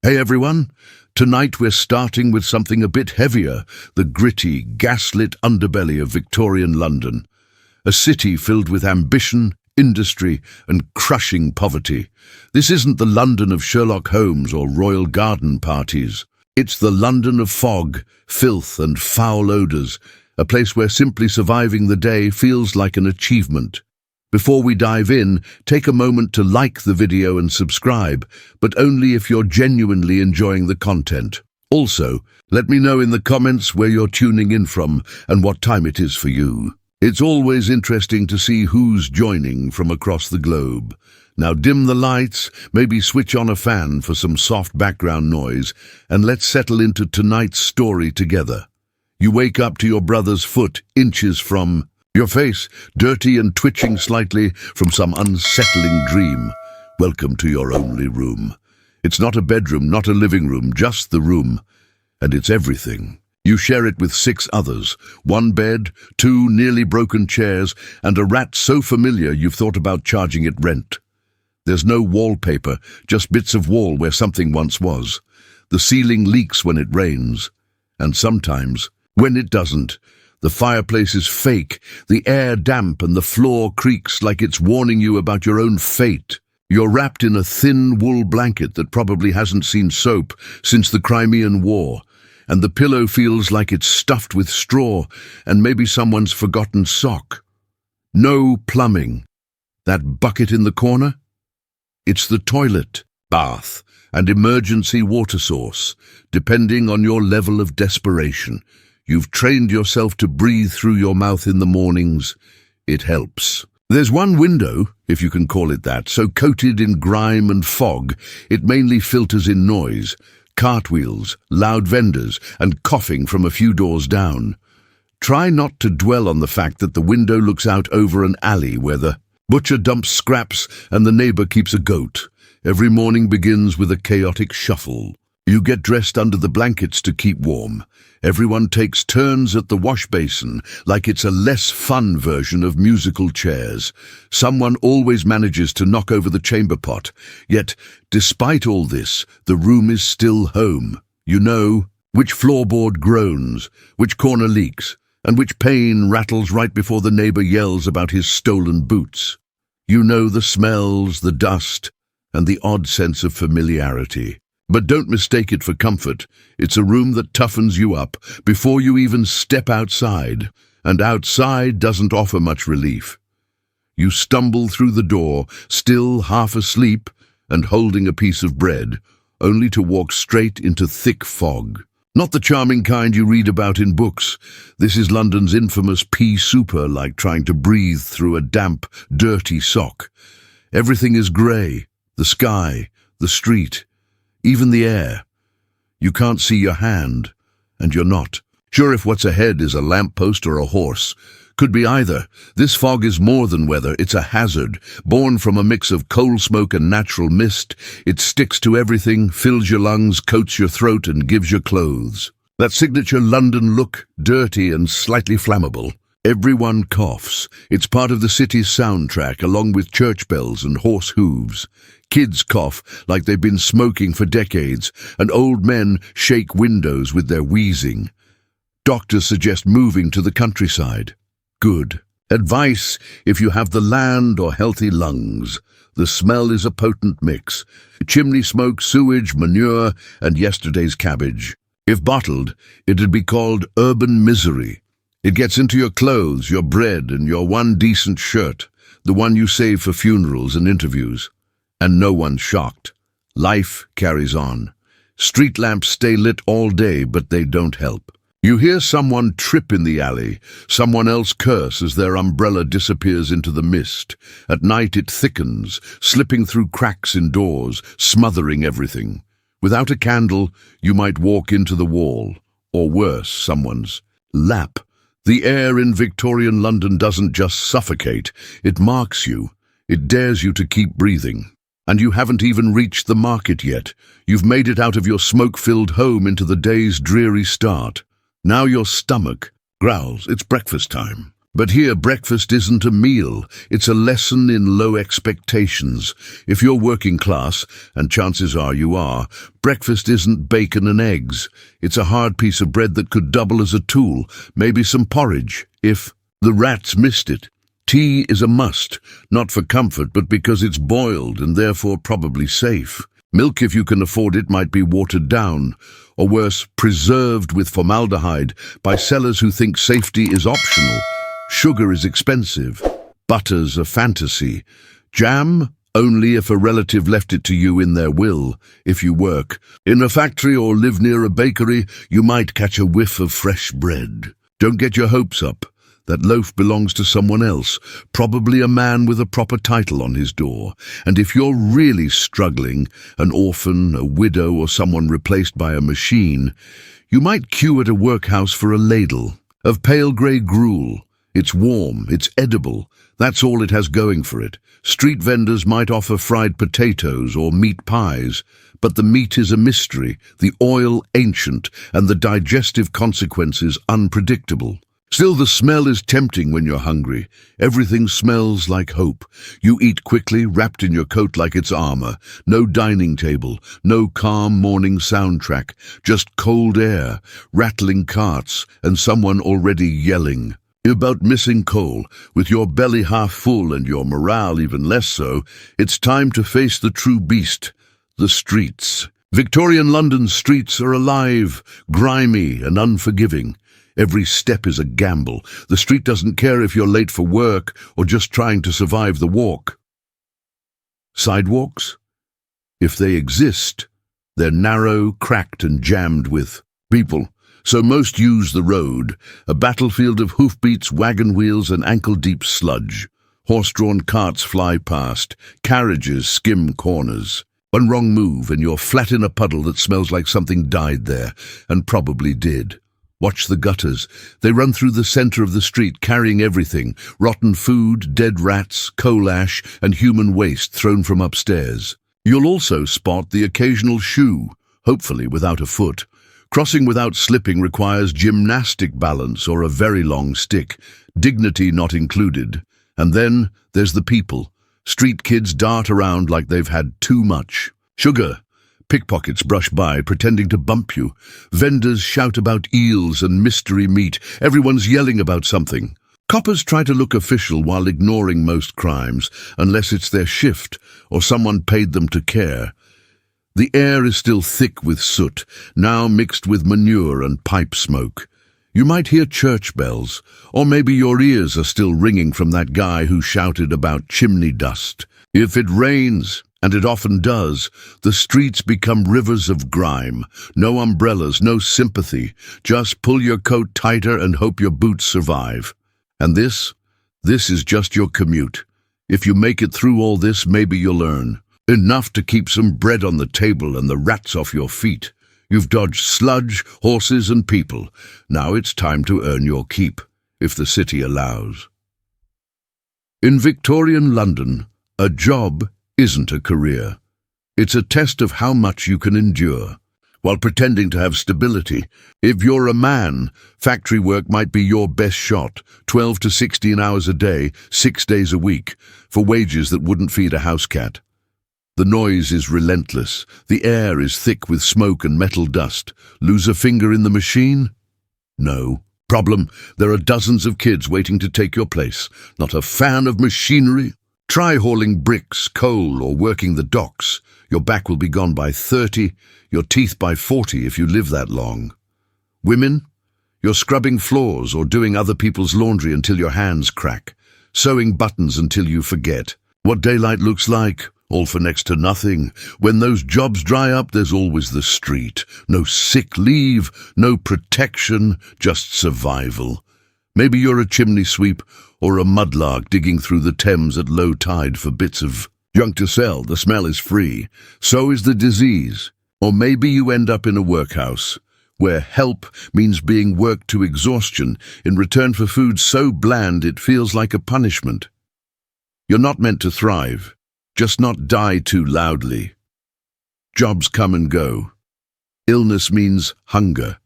Hey everyone, tonight we're starting with something a bit heavier, the gritty, gaslit underbelly of Victorian London. A city filled with ambition, industry and crushing poverty. This isn't the London of Sherlock Holmes or royal garden parties. It's the London of fog, filth and foul odours, a place where simply surviving the day feels like an achievement. Before we dive in, take a moment to like the video and subscribe, but only if you're genuinely enjoying the content. Also, let me know in the comments where you're tuning in from and what time it is for you. It's always interesting to see who's joining from across the globe. Now dim the lights, maybe switch on a fan for some soft background noise, and let's settle into tonight's story together. You wake up to your brother's foot inches from your face, dirty and twitching slightly from some unsettling dream. Welcome to your only room. It's not a bedroom, not a living room, just the room. And it's everything. You share it with 6 others. 1 bed, 2 nearly broken chairs, and a rat so familiar you've thought about charging it rent. There's no wallpaper, just bits of wall where something once was. The ceiling leaks when it rains. And sometimes, when it doesn't, the fireplace is fake, the air damp and the floor creaks like it's warning you about your own fate. You're wrapped in a thin wool blanket that probably hasn't seen soap since the Crimean War, and the pillow feels like it's stuffed with straw and maybe someone's forgotten sock. No plumbing. That bucket in the corner? It's the toilet, bath, and emergency water source, depending on your level of desperation. You've trained yourself to breathe through your mouth in the mornings. It helps. There's one window, if you can call it that, so coated in grime and fog, it mainly filters in noise, cartwheels, loud vendors, and coughing from a few doors down. Try not to dwell on the fact that the window looks out over an alley where the butcher dumps scraps and the neighbor keeps a goat. Every morning begins with a chaotic shuffle. You get dressed under the blankets to keep warm. Everyone takes turns at the wash basin, like it's a less fun version of musical chairs. Someone always manages to knock over the chamber pot. Yet, despite all this, the room is still home. You know which floorboard groans, which corner leaks, and which pane rattles right before the neighbor yells about his stolen boots. You know the smells, the dust, and the odd sense of familiarity. But don't mistake it for comfort. It's a room that toughens you up before you even step outside, and outside doesn't offer much relief. You stumble through the door, still half asleep and holding a piece of bread, only to walk straight into thick fog. Not the charming kind you read about in books. This is London's infamous pea souper, like trying to breathe through a damp, dirty sock. Everything is grey, the sky, the street, even the air. You can't see your hand, and you're not sure if what's ahead is a lamppost or a horse. Could be either. This fog is more than weather, it's a hazard. Born from a mix of coal smoke and natural mist, it sticks to everything, fills your lungs, coats your throat, and gives you clothes. That signature London look, dirty and slightly flammable. Everyone coughs. It's part of the city's soundtrack, along with church bells and horse hooves. Kids cough like they've been smoking for decades, and old men shake windows with their wheezing. Doctors suggest moving to the countryside. Good. Advice if you have the land or healthy lungs. The smell is a potent mix. Chimney smoke, sewage, manure, and yesterday's cabbage. If bottled, it'd be called urban misery. It gets into your clothes, your bread, and your one decent shirt, the one you save for funerals and interviews. And no one's shocked. Life carries on. Street lamps stay lit all day, but they don't help. You hear someone trip in the alley, someone else curse as their umbrella disappears into the mist. At night it thickens, slipping through cracks in doors, smothering everything. Without a candle, you might walk into the wall, or worse, someone's lap. The air in Victorian London doesn't just suffocate, it marks you. It dares you to keep breathing. And you haven't even reached the market yet. You've made it out of your smoke-filled home into the day's dreary start. Now your stomach growls, it's breakfast time. But here, breakfast isn't a meal. It's a lesson in low expectations. If you're working class, and chances are you are, breakfast isn't bacon and eggs. It's a hard piece of bread that could double as a tool, maybe some porridge, if the rats missed it. Tea is a must, not for comfort, but because it's boiled and therefore probably safe. Milk, if you can afford it, might be watered down, or worse, preserved with formaldehyde by sellers who think safety is optional. Sugar is expensive. Butter's a fantasy. Jam, only if a relative left it to you in their will. If you work in a factory or live near a bakery, you might catch a whiff of fresh bread. Don't get your hopes up. That loaf belongs to someone else, probably a man with a proper title on his door. And if you're really struggling, an orphan, a widow, or someone replaced by a machine, you might queue at a workhouse for a ladle of pale grey gruel. It's warm, it's edible, that's all it has going for it. Street vendors might offer fried potatoes or meat pies, but the meat is a mystery, the oil ancient, and the digestive consequences unpredictable. Still, the smell is tempting when you're hungry. Everything smells like hope. You eat quickly, wrapped in your coat like it's armor. No dining table, no calm morning soundtrack, just cold air, rattling carts, and someone already yelling about missing coal. With your belly half full and your morale even less so, it's time to face the true beast, the streets. Victorian London streets are alive, grimy and unforgiving. Every step is a gamble. The street doesn't care if you're late for work or just trying to survive the walk. Sidewalks? If they exist, they're narrow, cracked and jammed with people. So most use the road, a battlefield of hoofbeats, wagon wheels and ankle-deep sludge. Horse-drawn carts fly past, carriages skim corners. One wrong move and you're flat in a puddle that smells like something died there, and probably did. Watch the gutters. They run through the center of the street, carrying everything: rotten food, dead rats, coal ash, and human waste thrown from upstairs. You'll also spot the occasional shoe, hopefully without a foot. Crossing without slipping requires gymnastic balance or a very long stick, dignity not included. And then there's the people. Street kids dart around like they've had too much. Sugar. Pickpockets brush by, pretending to bump you. Vendors shout about eels and mystery meat. Everyone's yelling about something. Coppers try to look official while ignoring most crimes, unless it's their shift or someone paid them to care. The air is still thick with soot, now mixed with manure and pipe smoke. You might hear church bells, or maybe your ears are still ringing from that guy who shouted about chimney dust. If it rains, and it often does, the streets become rivers of grime. No umbrellas, no sympathy. Just pull your coat tighter and hope your boots survive. And this is just your commute. If you make it through all this, maybe you'll earn enough to keep some bread on the table and the rats off your feet. You've dodged sludge, horses and people. Now it's time to earn your keep, if the city allows. In Victorian London, a job isn't a career. It's a test of how much you can endure, while pretending to have stability. If you're a man, factory work might be your best shot, 12 to 16 hours a day, 6 days a week, for wages that wouldn't feed a house cat. The noise is relentless. The air is thick with smoke and metal dust. Lose a finger in the machine? No. Problem: there are dozens of kids waiting to take your place. Not a fan of machinery? Try hauling bricks, coal, or working the docks. Your back will be gone by 30, your teeth by 40 if you live that long. Women? You're scrubbing floors or doing other people's laundry until your hands crack. Sewing buttons until you forget what daylight looks like. All for next to nothing. When those jobs dry up, there's always the street. No sick leave, no protection, just survival. Maybe you're a chimney sweep or a mudlark digging through the Thames at low tide for bits of junk to sell. The smell is free. So is the disease. Or maybe you end up in a workhouse, where help means being worked to exhaustion in return for food so bland it feels like a punishment. You're not meant to thrive. Just not die too loudly. Jobs come and go. Illness means hunger.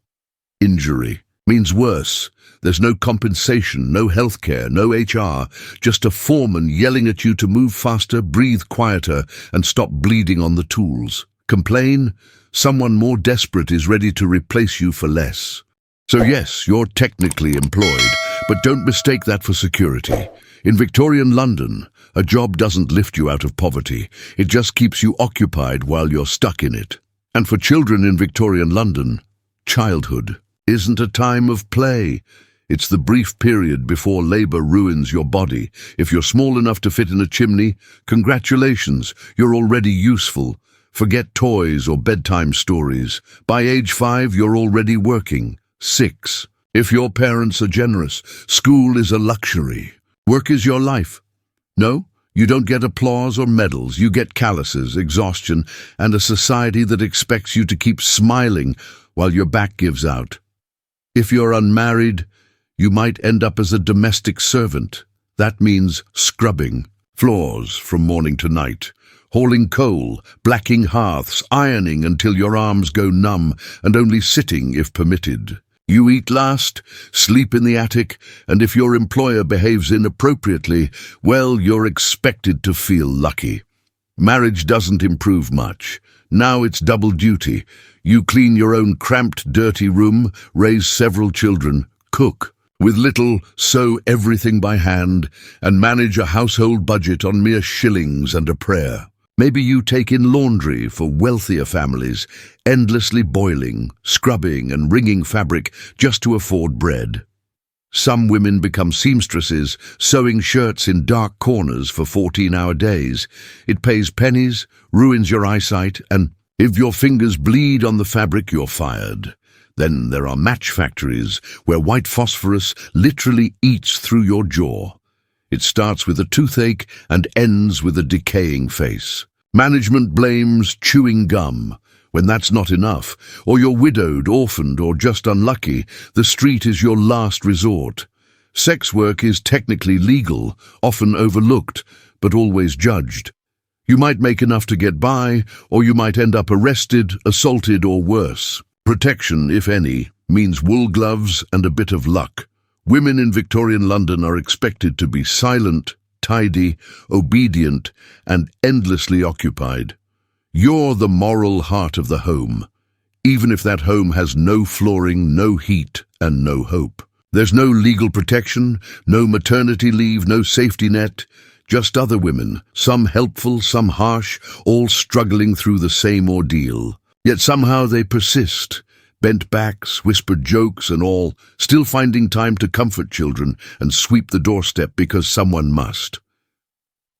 Injury means worse. There's no compensation, no healthcare, no HR, just a foreman yelling at you to move faster, breathe quieter, and stop bleeding on the tools. Complain? Someone more desperate is ready to replace you for less. So yes, you're technically employed, but don't mistake that for security. In Victorian London, a job doesn't lift you out of poverty. It just keeps you occupied while you're stuck in it. And for children in Victorian London, childhood isn't a time of play. It's the brief period before labour ruins your body. If you're small enough to fit in a chimney, congratulations, you're already useful. Forget toys or bedtime stories. By age 5, you're already working. 6. If your parents are generous, school is a luxury. Work is your life. No, you don't get applause or medals. You get calluses, exhaustion, and a society that expects you to keep smiling while your back gives out. If you're unmarried, you might end up as a domestic servant. That means scrubbing floors from morning to night, hauling coal, blacking hearths, ironing until your arms go numb, and only sitting if permitted. You eat last, sleep in the attic, and if your employer behaves inappropriately, well, you're expected to feel lucky. Marriage doesn't improve much. Now it's double duty. You clean your own cramped, dirty room, raise several children, cook. With little, sew everything by hand, and manage a household budget on mere shillings and a prayer. Maybe you take in laundry for wealthier families, endlessly boiling, scrubbing and wringing fabric just to afford bread. Some women become seamstresses, sewing shirts in dark corners for 14-hour days. It pays pennies, ruins your eyesight, and if your fingers bleed on the fabric, you're fired. Then there are match factories where white phosphorus literally eats through your jaw. It starts with a toothache and ends with a decaying face. Management blames chewing gum. When that's not enough, or you're widowed, orphaned, or just unlucky, the street is your last resort. Sex work is technically legal, often overlooked, but always judged. You might make enough to get by, or you might end up arrested, assaulted, or worse. Protection, if any, means wool gloves and a bit of luck. Women in Victorian London are expected to be silent, tidy, obedient, and endlessly occupied. You're the moral heart of the home, even if that home has no flooring, no heat, and no hope. There's no legal protection, no maternity leave, no safety net, just other women, some helpful, some harsh, all struggling through the same ordeal. Yet somehow they persist, bent backs, whispered jokes and all, still finding time to comfort children and sweep the doorstep because someone must.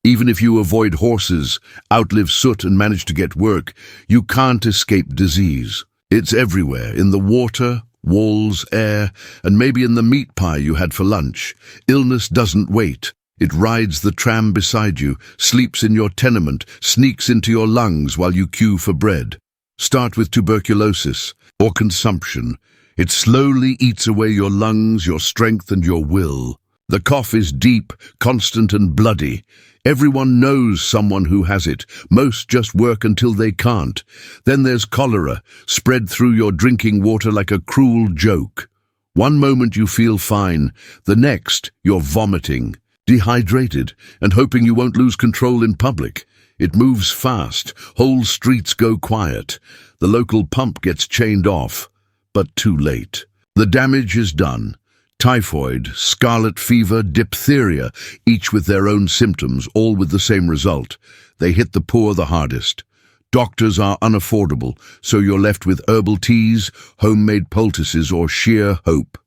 Even if you avoid horses, outlive soot and manage to get work, you can't escape disease. It's everywhere, in the water, walls, air, and maybe in the meat pie you had for lunch. Illness doesn't wait. It rides the tram beside you, sleeps in your tenement, sneaks into your lungs while you queue for bread. Start with tuberculosis or consumption. It slowly eats away your lungs, your strength, and your will. The cough is deep, constant, and bloody. Everyone knows someone who has it. Most just work until they can't. Then there's cholera, spread through your drinking water like a cruel joke. One moment you feel fine, the next you're vomiting, dehydrated, and hoping you won't lose control in public. It moves fast, whole streets go quiet. The local pump gets chained off, but too late. The damage is done. Typhoid, scarlet fever, diphtheria, each with their own symptoms, all with the same result. They hit the poor the hardest. Doctors are unaffordable, so you're left with herbal teas, homemade poultices, or sheer hope.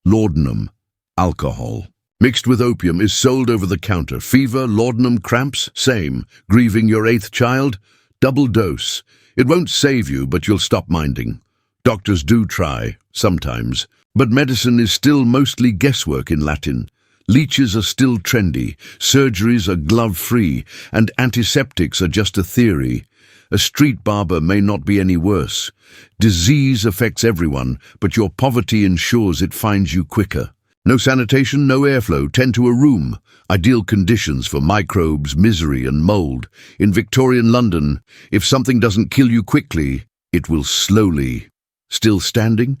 Laudanum, alcohol. Mixed with opium is sold over the counter. Fever, laudanum, cramps, same. Grieving your 8th child? Double dose. It won't save you, but you'll stop minding. Doctors do try, sometimes. But medicine is still mostly guesswork in Latin. Leeches are still trendy, surgeries are glove-free, and antiseptics are just a theory. A street barber may not be any worse. Disease affects everyone, but your poverty ensures it finds you quicker. No sanitation, no airflow, tend to a room. Ideal conditions for microbes, misery, and mold. In Victorian London, if something doesn't kill you quickly, it will slowly. Still standing?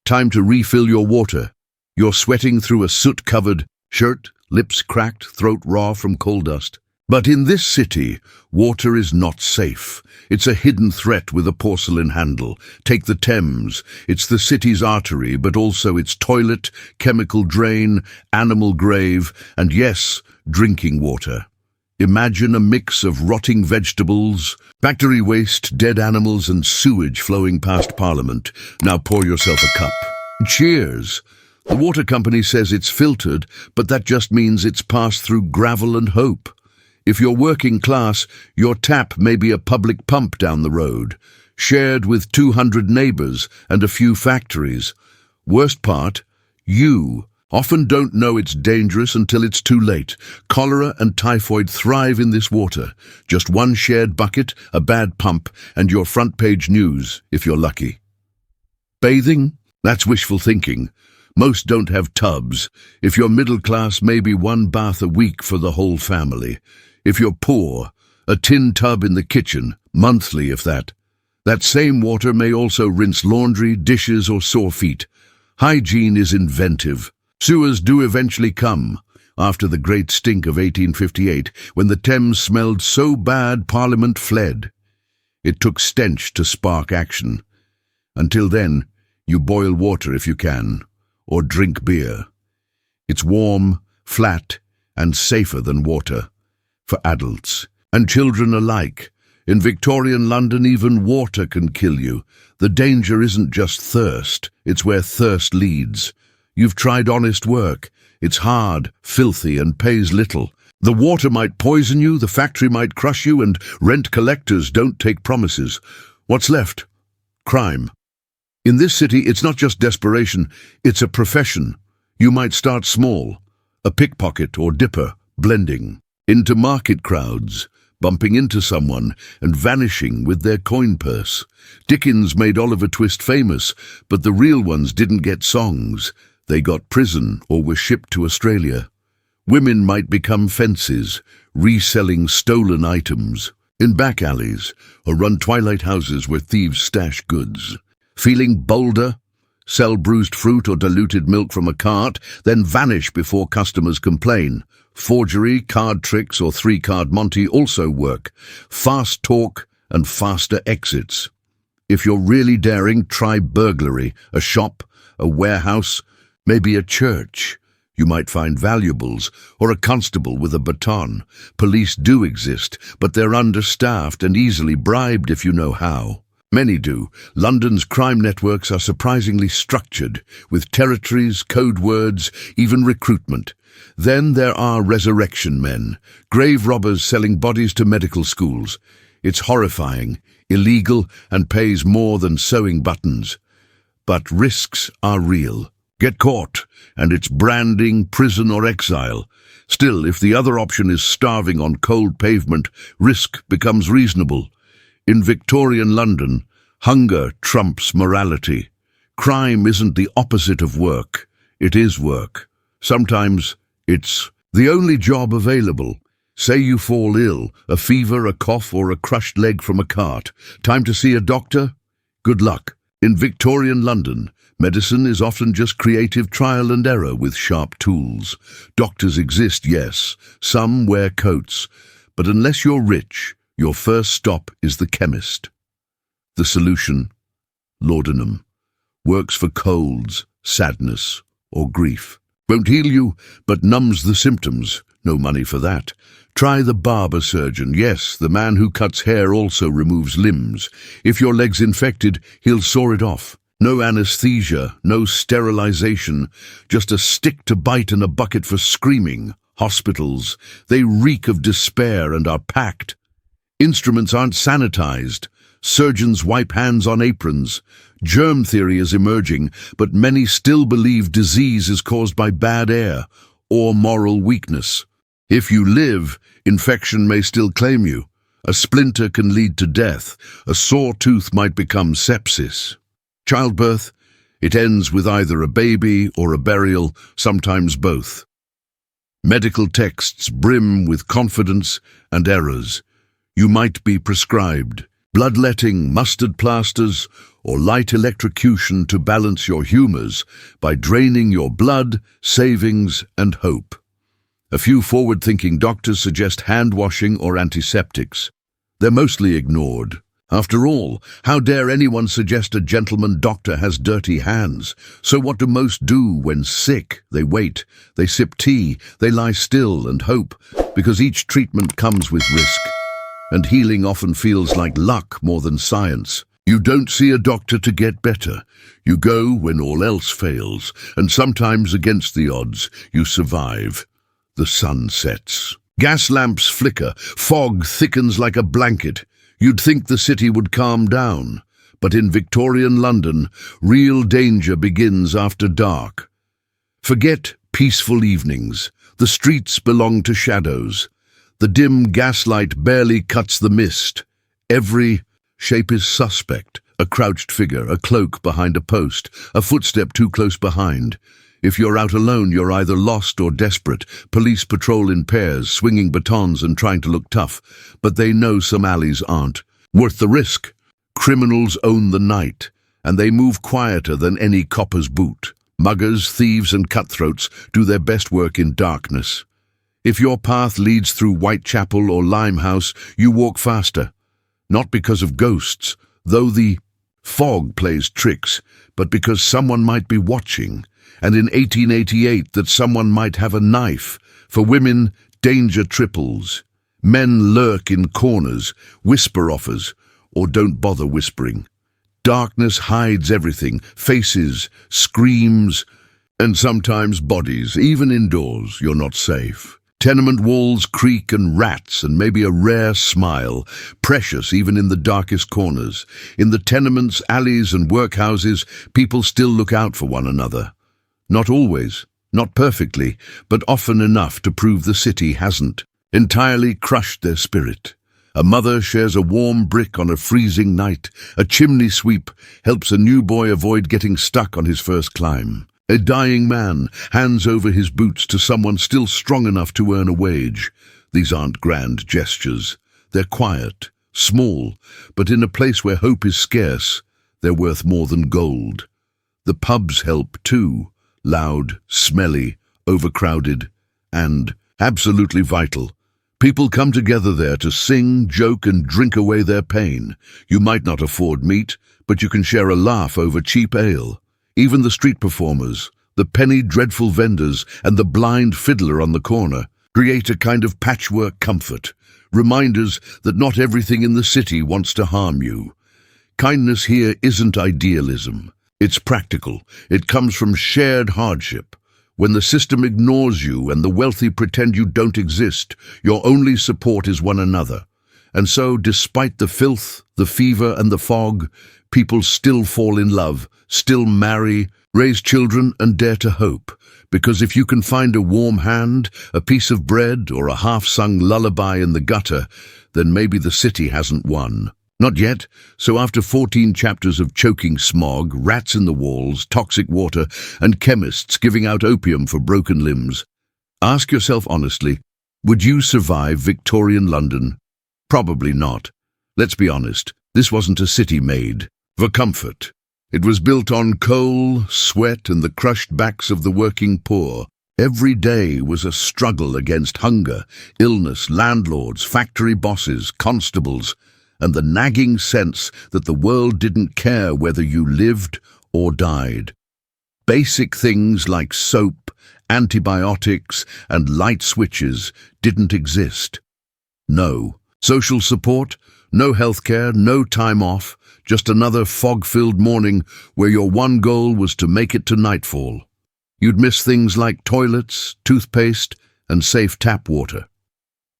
Time to refill your water. You're sweating through a soot-covered shirt, lips cracked, throat raw from coal dust. But in this city, water is not safe. It's a hidden threat with a porcelain handle. Take the Thames. It's the city's artery, but also its toilet, chemical drain, animal grave, and yes, drinking water. Imagine a mix of rotting vegetables, factory waste, dead animals, and sewage flowing past Parliament. Now pour yourself a cup. Cheers! The water company says it's filtered, but that just means it's passed through gravel and hope. If you're working class, your tap may be a public pump down the road, shared with 200 neighbours and a few factories. Worst part, you often don't know it's dangerous until it's too late. Cholera and typhoid thrive in this water. Just one shared bucket, a bad pump, and your front-page news, if you're lucky. Bathing? That's wishful thinking. Most don't have tubs. If you're middle class, maybe one bath a week for the whole family. If you're poor, a tin tub in the kitchen, monthly if that. That same water may also rinse laundry, dishes, or sore feet. Hygiene is inventive. Sewers do eventually come, after the great stink of 1858, when the Thames smelled so bad Parliament fled. It took stench to spark action. Until then, you boil water if you can, or drink beer. It's warm, flat, and safer than water. For adults and children alike. In Victorian London, even water can kill you. The danger isn't just thirst, it's where thirst leads. You've tried honest work. It's hard, filthy, and pays little. The water might poison you, the factory might crush you, and rent collectors don't take promises. What's left? Crime. In this city, it's not just desperation, it's a profession. You might start small, a pickpocket or dipper, blending into market crowds, bumping into someone and vanishing with their coin purse. Dickens made Oliver Twist famous, but the real ones didn't get songs. They got prison or were shipped to Australia. Women might become fences, reselling stolen items in back alleys or run twilight houses where thieves stash goods. Feeling bolder? Sell bruised fruit or diluted milk from a cart, then vanish before customers complain. Forgery, card tricks, or three-card Monty also work. Fast talk and faster exits. If you're really daring, try burglary, a shop, a warehouse, maybe a church. You might find valuables, or a constable with a baton. Police do exist, but they're understaffed and easily bribed if you know how. Many do. London's crime networks are surprisingly structured, with territories, code words, even recruitment. Then there are resurrection men, grave robbers selling bodies to medical schools. It's horrifying, illegal, and pays more than sewing buttons. But risks are real. Get caught, and it's branding, prison, or exile. Still, if the other option is starving on cold pavement, risk becomes reasonable. In Victorian London, hunger trumps morality. Crime isn't the opposite of work. It is work. Sometimes it's the only job available. Say you fall ill, a fever, a cough, or a crushed leg from a cart. Time to see a doctor? Good luck. In Victorian London, medicine is often just creative trial and error with sharp tools. Doctors exist, yes. Some wear coats. But unless you're rich, your first stop is the chemist. The solution, laudanum, works for colds, sadness, or grief. Won't heal you, but numbs the symptoms. No money for that. Try the barber surgeon. Yes, the man who cuts hair also removes limbs. If your leg's infected, he'll saw it off. No anesthesia, no sterilization, just a stick to bite and a bucket for screaming. Hospitals, they reek of despair and are packed. Instruments aren't sanitized. Surgeons wipe hands on aprons. Germ theory is emerging, but many still believe disease is caused by bad air or moral weakness. If you live, infection may still claim you. A splinter can lead to death. A sore tooth might become sepsis. Childbirth, it ends with either a baby or a burial, sometimes both. Medical texts brim with confidence and errors. You might be prescribed bloodletting, mustard plasters, or light electrocution to balance your humors by draining your blood, savings, and hope. A few forward-thinking doctors suggest hand-washing or antiseptics. They're mostly ignored. After all, how dare anyone suggest a gentleman doctor has dirty hands? So what do most do when sick? They wait, they sip tea, they lie still and hope, because each treatment comes with risk. And healing often feels like luck more than science. You don't see a doctor to get better. You go when all else fails, and sometimes against the odds, you survive. The sun sets. Gas lamps flicker, fog thickens like a blanket. You'd think the city would calm down, but in Victorian London, real danger begins after dark. Forget peaceful evenings. The streets belong to shadows. The dim gaslight barely cuts the mist. Every shape is suspect. A crouched figure, a cloak behind a post, a footstep too close behind. If you're out alone, you're either lost or desperate. Police patrol in pairs, swinging batons and trying to look tough, but they know some alleys aren't worth the risk. Criminals own the night, and they move quieter than any copper's boot. Muggers, thieves, and cutthroats do their best work in darkness. If your path leads through Whitechapel or Limehouse, you walk faster. Not because of ghosts, though the fog plays tricks, but because someone might be watching. And in 1888 that someone might have a knife. For women, danger triples. Men lurk in corners, whisper offers, or don't bother whispering. Darkness hides everything, faces, screams, and sometimes bodies. Even indoors, you're not safe. Tenement walls creak and rats and maybe a rare smile, precious even in the darkest corners. In the tenements, alleys and workhouses, people still look out for one another. Not always, not perfectly, but often enough to prove the city hasn't entirely crushed their spirit. A mother shares a warm brick on a freezing night. A chimney sweep helps a new boy avoid getting stuck on his first climb. A dying man hands over his boots to someone still strong enough to earn a wage. These aren't grand gestures. They're quiet, small, but in a place where hope is scarce, they're worth more than gold. The pubs help too. Loud, smelly, overcrowded, and absolutely vital. People come together there to sing, joke, and drink away their pain. You might not afford meat, but you can share a laugh over cheap ale. Even the street performers, the penny dreadful vendors, and the blind fiddler on the corner create a kind of patchwork comfort, reminders that not everything in the city wants to harm you. Kindness here isn't idealism. It's practical. It comes from shared hardship. When the system ignores you and the wealthy pretend you don't exist, your only support is one another. And so, despite the filth, the fever, and the fog, people still fall in love, still marry, raise children, and dare to hope. Because if you can find a warm hand, a piece of bread, or a half-sung lullaby in the gutter, then maybe the city hasn't won. Not yet, so after 14 chapters of choking smog, rats in the walls, toxic water, and chemists giving out opium for broken limbs, ask yourself honestly, would you survive Victorian London? Probably not. Let's be honest, this wasn't a city made for comfort. It was built on coal, sweat, and the crushed backs of the working poor. Every day was a struggle against hunger, illness, landlords, factory bosses, constables, and the nagging sense that the world didn't care whether you lived or died. Basic things like soap, antibiotics, and light switches didn't exist. No social support, no healthcare, no time off, just another fog-filled morning where your one goal was to make it to nightfall. You'd miss things like toilets, toothpaste, and safe tap water.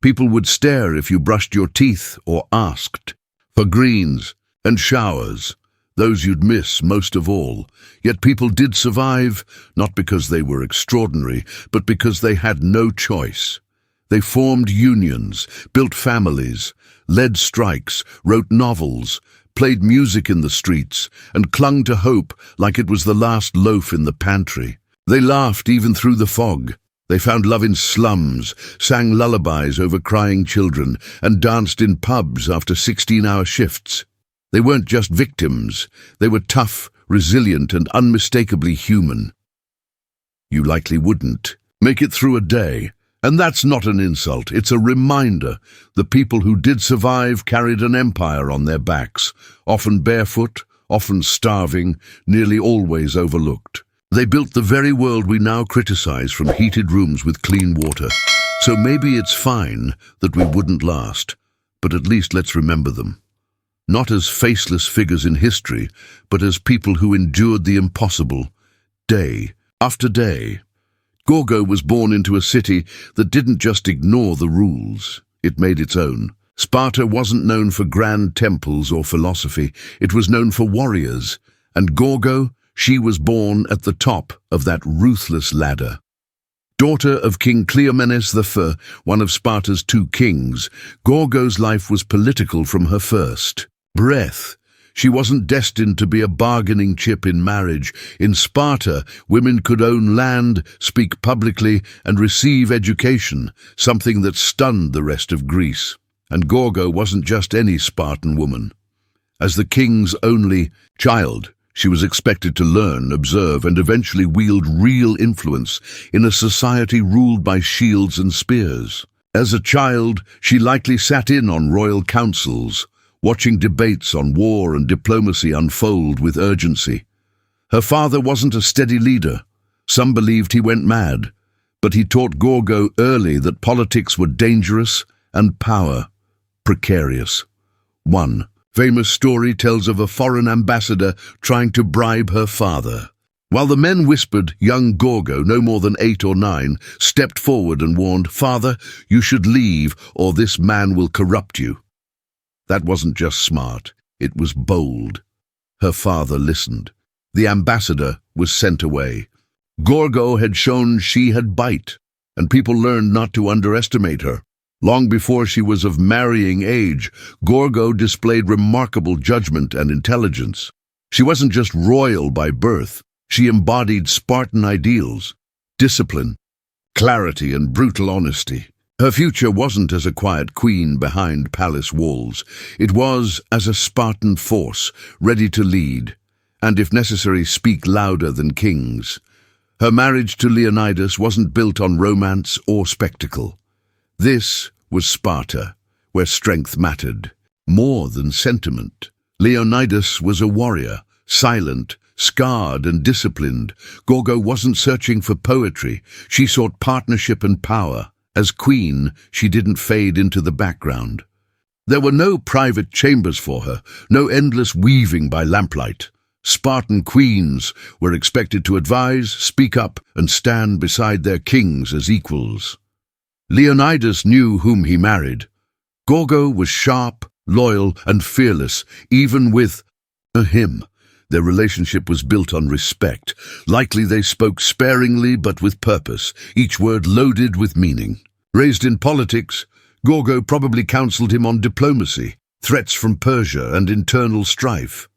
People would stare if you brushed your teeth or asked for greens and showers, those you'd miss most of all. Yet people did survive, not because they were extraordinary, but because they had no choice. They formed unions, built families, led strikes, wrote novels, played music in the streets, and clung to hope like it was the last loaf in the pantry. They laughed even through the fog. They found love in slums, sang lullabies over crying children, and danced in pubs after 16-hour shifts. They weren't just victims. They were tough, resilient, and unmistakably human. You likely wouldn't make it through a day. And that's not an insult, it's a reminder. The people who did survive carried an empire on their backs, often barefoot, often starving, nearly always overlooked. They built the very world we now criticize, from heated rooms with clean water. So maybe it's fine that we wouldn't last, but at least let's remember them. Not as faceless figures in history, but as people who endured the impossible, day after day. Gorgo was born into a city that didn't just ignore the rules, it made its own. Sparta wasn't known for grand temples or philosophy, it was known for warriors. And Gorgo, she was born at the top of that ruthless ladder. Daughter of King Cleomenes I, one of Sparta's two kings, Gorgo's life was political from her first breath. She wasn't destined to be a bargaining chip in marriage. In Sparta, women could own land, speak publicly, and receive education, something that stunned the rest of Greece. And Gorgo wasn't just any Spartan woman. As the king's only child, she was expected to learn, observe, and eventually wield real influence in a society ruled by shields and spears. As a child, she likely sat in on royal councils, watching debates on war and diplomacy unfold with urgency. Her father wasn't a steady leader. Some believed he went mad, but he taught Gorgo early that politics were dangerous and power precarious. One famous story tells of a foreign ambassador trying to bribe her father. While the men whispered, young Gorgo, no more than 8 or 9, stepped forward and warned, "Father, you should leave or this man will corrupt you." That wasn't just smart, it was bold. Her father listened. The ambassador was sent away. Gorgo had shown she had bite, and people learned not to underestimate her. Long before she was of marrying age, Gorgo displayed remarkable judgment and intelligence. She wasn't just royal by birth, she embodied Spartan ideals, discipline, clarity, and brutal honesty. Her future wasn't as a quiet queen behind palace walls. It was as a Spartan force, ready to lead, and if necessary speak louder than kings. Her marriage to Leonidas wasn't built on romance or spectacle. This was Sparta, where strength mattered, more than sentiment. Leonidas was a warrior, silent, scarred and disciplined. Gorgo wasn't searching for poetry, she sought partnership and power. As queen, she didn't fade into the background. There were no private chambers for her, no endless weaving by lamplight. Spartan queens were expected to advise, speak up, and stand beside their kings as equals. Leonidas knew whom he married. Gorgo was sharp, loyal, and fearless, even with him. Their relationship was built on respect. Likely they spoke sparingly but with purpose, each word loaded with meaning. Raised in politics, Gorgo probably counseled him on diplomacy, threats from Persia, and internal strife.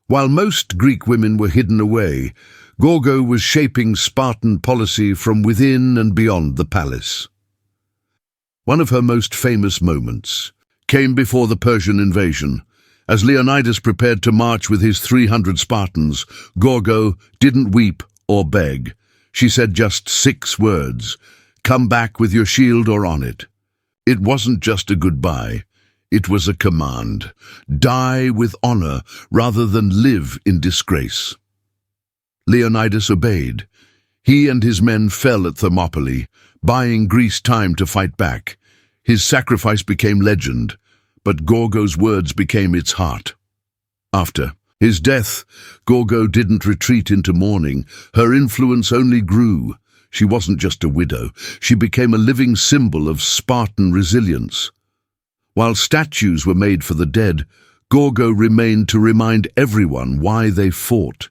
While most Greek women were hidden away, Gorgo was shaping Spartan policy from within and beyond the palace. One of her most famous moments came before the Persian invasion. As Leonidas prepared to march with his 300 Spartans, Gorgo didn't weep or beg. She said just 6 words, "Come back with your shield or on it." It wasn't just a goodbye, it was a command. Die with honor rather than live in disgrace. Leonidas obeyed. He and his men fell at Thermopylae, buying Greece time to fight back. His sacrifice became legend, but Gorgo's words became its heart. After his death, Gorgo didn't retreat into mourning. Her influence only grew. She wasn't just a widow. She became a living symbol of Spartan resilience. While statues were made for the dead, Gorgo remained to remind everyone why they fought.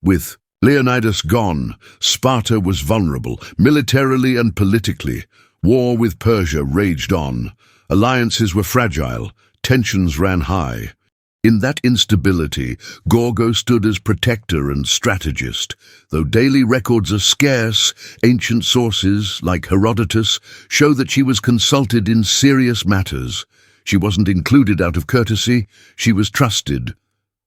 With Leonidas gone, Sparta was vulnerable, militarily and politically. War with Persia raged on. Alliances were fragile, tensions ran high. In that instability, Gorgo stood as protector and strategist. Though daily records are scarce, ancient sources, like Herodotus, show that she was consulted in serious matters. She wasn't included out of courtesy, she was trusted.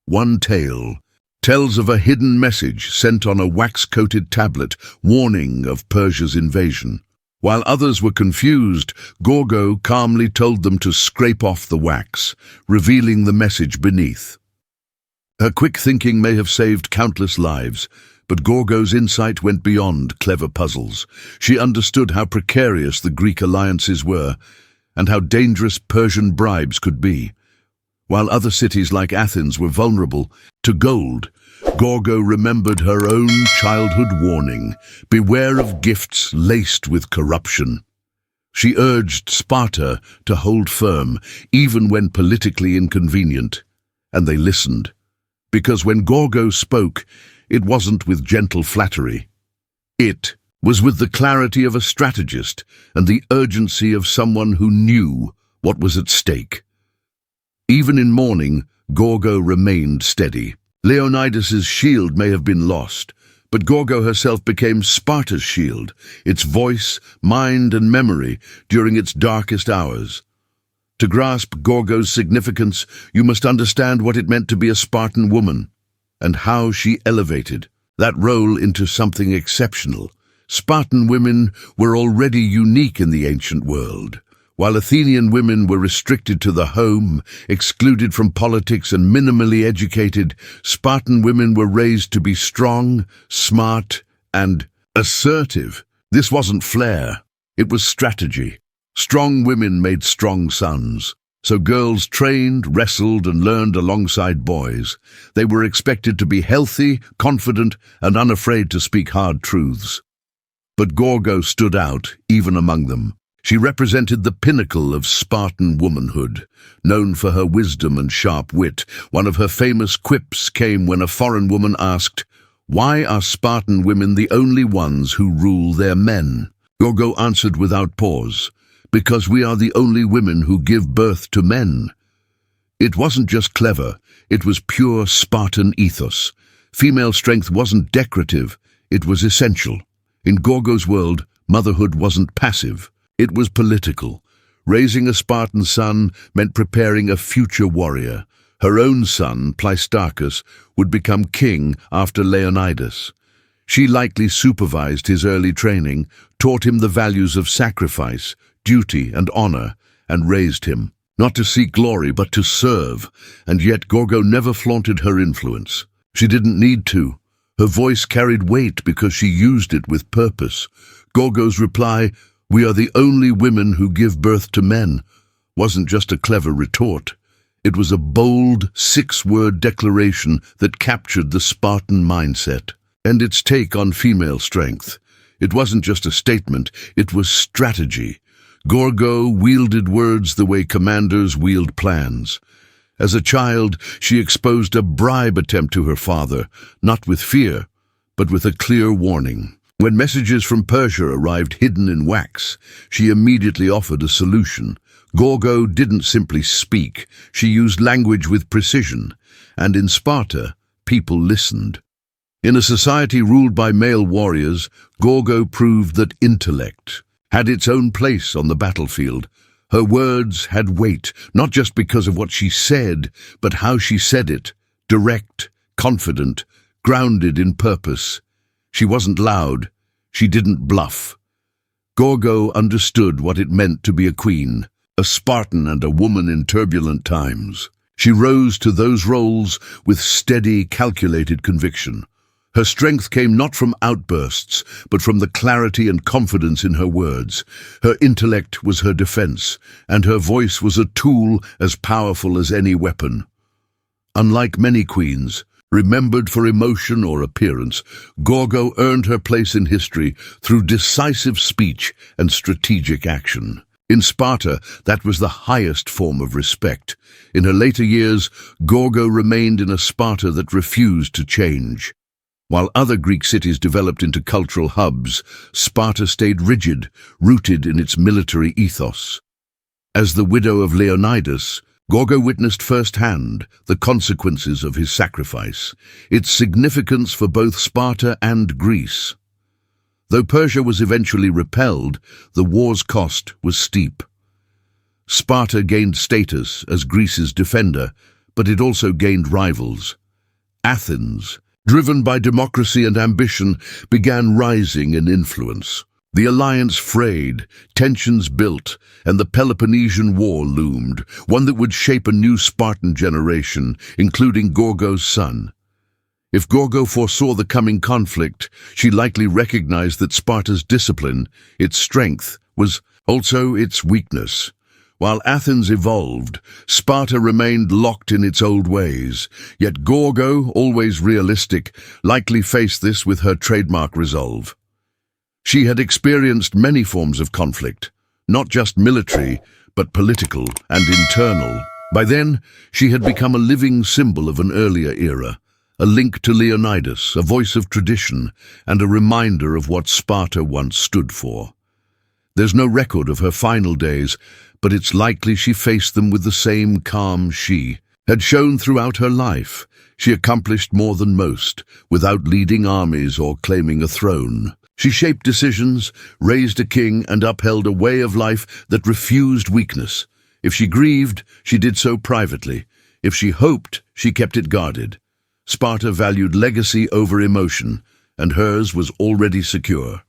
One tale tells of a hidden message sent on a wax-coated tablet warning of Persia's invasion. While others were confused, Gorgo calmly told them to scrape off the wax, revealing the message beneath. Her quick thinking may have saved countless lives, but Gorgo's insight went beyond clever puzzles. She understood how precarious the Greek alliances were, and how dangerous Persian bribes could be. While other cities like Athens were vulnerable to gold, Gorgo remembered her own childhood warning: beware of gifts laced with corruption. She urged Sparta to hold firm, even when politically inconvenient, and they listened. Because when Gorgo spoke, it wasn't with gentle flattery. It was with the clarity of a strategist and the urgency of someone who knew what was at stake. Even in mourning, Gorgo remained steady. Leonidas's shield may have been lost, but Gorgo herself became Sparta's shield, its voice, mind, and memory during its darkest hours. To grasp Gorgo's significance, you must understand what it meant to be a Spartan woman, and how she elevated that role into something exceptional. Spartan women were already unique in the ancient world. While Athenian women were restricted to the home, excluded from politics, and minimally educated, Spartan women were raised to be strong, smart, and assertive. This wasn't flair, it was strategy. Strong women made strong sons. So girls trained, wrestled, and learned alongside boys. They were expected to be healthy, confident, and unafraid to speak hard truths. But Gorgo stood out, even among them. She represented the pinnacle of Spartan womanhood. Known for her wisdom and sharp wit, one of her famous quips came when a foreign woman asked, "Why are Spartan women the only ones who rule their men?" Gorgo answered without pause, "Because we are the only women who give birth to men." It wasn't just clever, it was pure Spartan ethos. Female strength wasn't decorative, it was essential. In Gorgo's world, motherhood wasn't passive. It was political. Raising a Spartan son meant preparing a future warrior. Her own son, Pleistarchus, would become king after Leonidas. She likely supervised his early training, taught him the values of sacrifice, duty, and honor, and raised him, not to seek glory but to serve. And yet Gorgo never flaunted her influence. She didn't need to. Her voice carried weight because she used it with purpose. Gorgo's reply, "We are the only women who give birth to men," wasn't just a clever retort. It was a bold, six-word declaration that captured the Spartan mindset and its take on female strength. It wasn't just a statement, it was strategy. Gorgo wielded words the way commanders wield plans. As a child, she exposed a bribe attempt to her father, not with fear, but with a clear warning. When messages from Persia arrived hidden in wax, she immediately offered a solution. Gorgo didn't simply speak, she used language with precision, and in Sparta, people listened. In a society ruled by male warriors, Gorgo proved that intellect had its own place on the battlefield. Her words had weight, not just because of what she said, but how she said it: direct, confident, grounded in purpose. She wasn't loud, she didn't bluff. Gorgo understood what it meant to be a queen, a Spartan and a woman in turbulent times. She rose to those roles with steady, calculated conviction. Her strength came not from outbursts, but from the clarity and confidence in her words. Her intellect was her defense, and her voice was a tool as powerful as any weapon. Unlike many queens, remembered for emotion or appearance, Gorgo earned her place in history through decisive speech and strategic action. In Sparta, that was the highest form of respect. In her later years, Gorgo remained in a Sparta that refused to change. While other Greek cities developed into cultural hubs, Sparta stayed rigid, rooted in its military ethos. As the widow of Leonidas, Gorgo witnessed firsthand the consequences of his sacrifice, its significance for both Sparta and Greece. Though Persia was eventually repelled, the war's cost was steep. Sparta gained status as Greece's defender, but it also gained rivals. Athens, driven by democracy and ambition, began rising in influence. The alliance frayed, tensions built, and the Peloponnesian War loomed, one that would shape a new Spartan generation, including Gorgo's son. If Gorgo foresaw the coming conflict, she likely recognized that Sparta's discipline, its strength, was also its weakness. While Athens evolved, Sparta remained locked in its old ways. Yet Gorgo, always realistic, likely faced this with her trademark resolve. She had experienced many forms of conflict, not just military, but political and internal. By then, she had become a living symbol of an earlier era, a link to Leonidas, a voice of tradition, and a reminder of what Sparta once stood for. There's no record of her final days, but it's likely she faced them with the same calm she had shown throughout her life. She accomplished more than most, without leading armies or claiming a throne. She shaped decisions, raised a king, and upheld a way of life that refused weakness. If she grieved, she did so privately. If she hoped, she kept it guarded. Sparta valued legacy over emotion, and hers was already secure.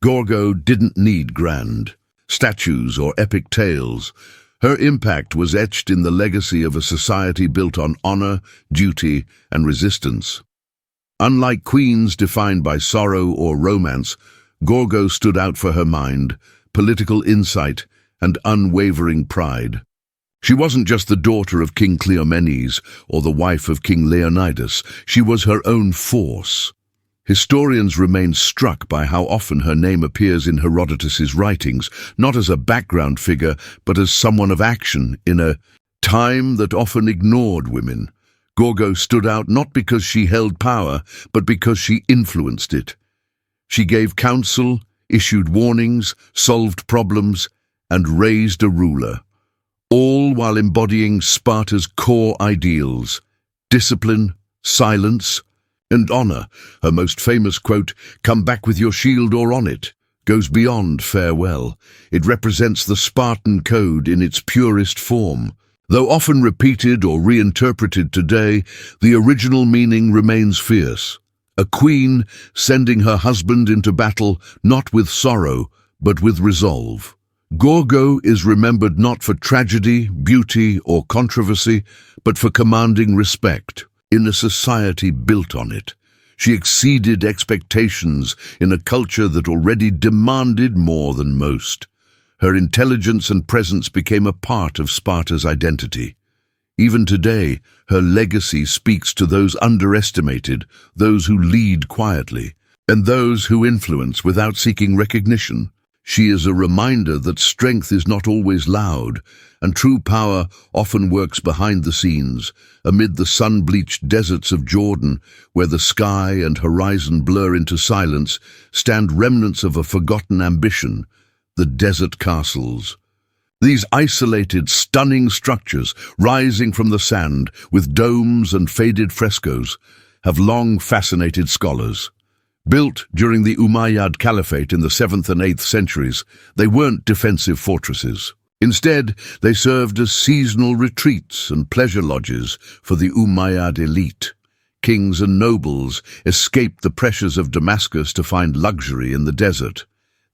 Gorgo didn't need grand statues or epic tales. Her impact was etched in the legacy of a society built on honor, duty, and resistance. Unlike queens defined by sorrow or romance, Gorgo stood out for her mind, political insight, and unwavering pride. She wasn't just the daughter of King Cleomenes or the wife of King Leonidas. She was her own force. Historians remain struck by how often her name appears in Herodotus's writings, not as a background figure, but as someone of action in a time that often ignored women. Gorgo stood out not because she held power, but because she influenced it. She gave counsel, issued warnings, solved problems, and raised a ruler, all while embodying Sparta's core ideals: discipline, silence, and honor. Her most famous quote, "Come back with your shield or on it," goes beyond farewell. It represents the Spartan code in its purest form. Though often repeated or reinterpreted today, the original meaning remains fierce. A queen sending her husband into battle not with sorrow, but with resolve. Gorgo is remembered not for tragedy, beauty, or controversy, but for commanding respect in a society built on it. She exceeded expectations in a culture that already demanded more than most. Her intelligence and presence became a part of Sparta's identity. Even today, her legacy speaks to those underestimated, those who lead quietly, and those who influence without seeking recognition. She is a reminder that strength is not always loud, and true power often works behind the scenes, amid the sun-bleached deserts of Jordan, where the sky and horizon blur into silence, stand remnants of a forgotten ambition: the desert castles. These isolated, stunning structures, rising from the sand, with domes and faded frescoes, have long fascinated scholars. Built during the Umayyad Caliphate in the 7th and 8th centuries, they weren't defensive fortresses. Instead, they served as seasonal retreats and pleasure lodges for the Umayyad elite. Kings and nobles escaped the pressures of Damascus to find luxury in the desert.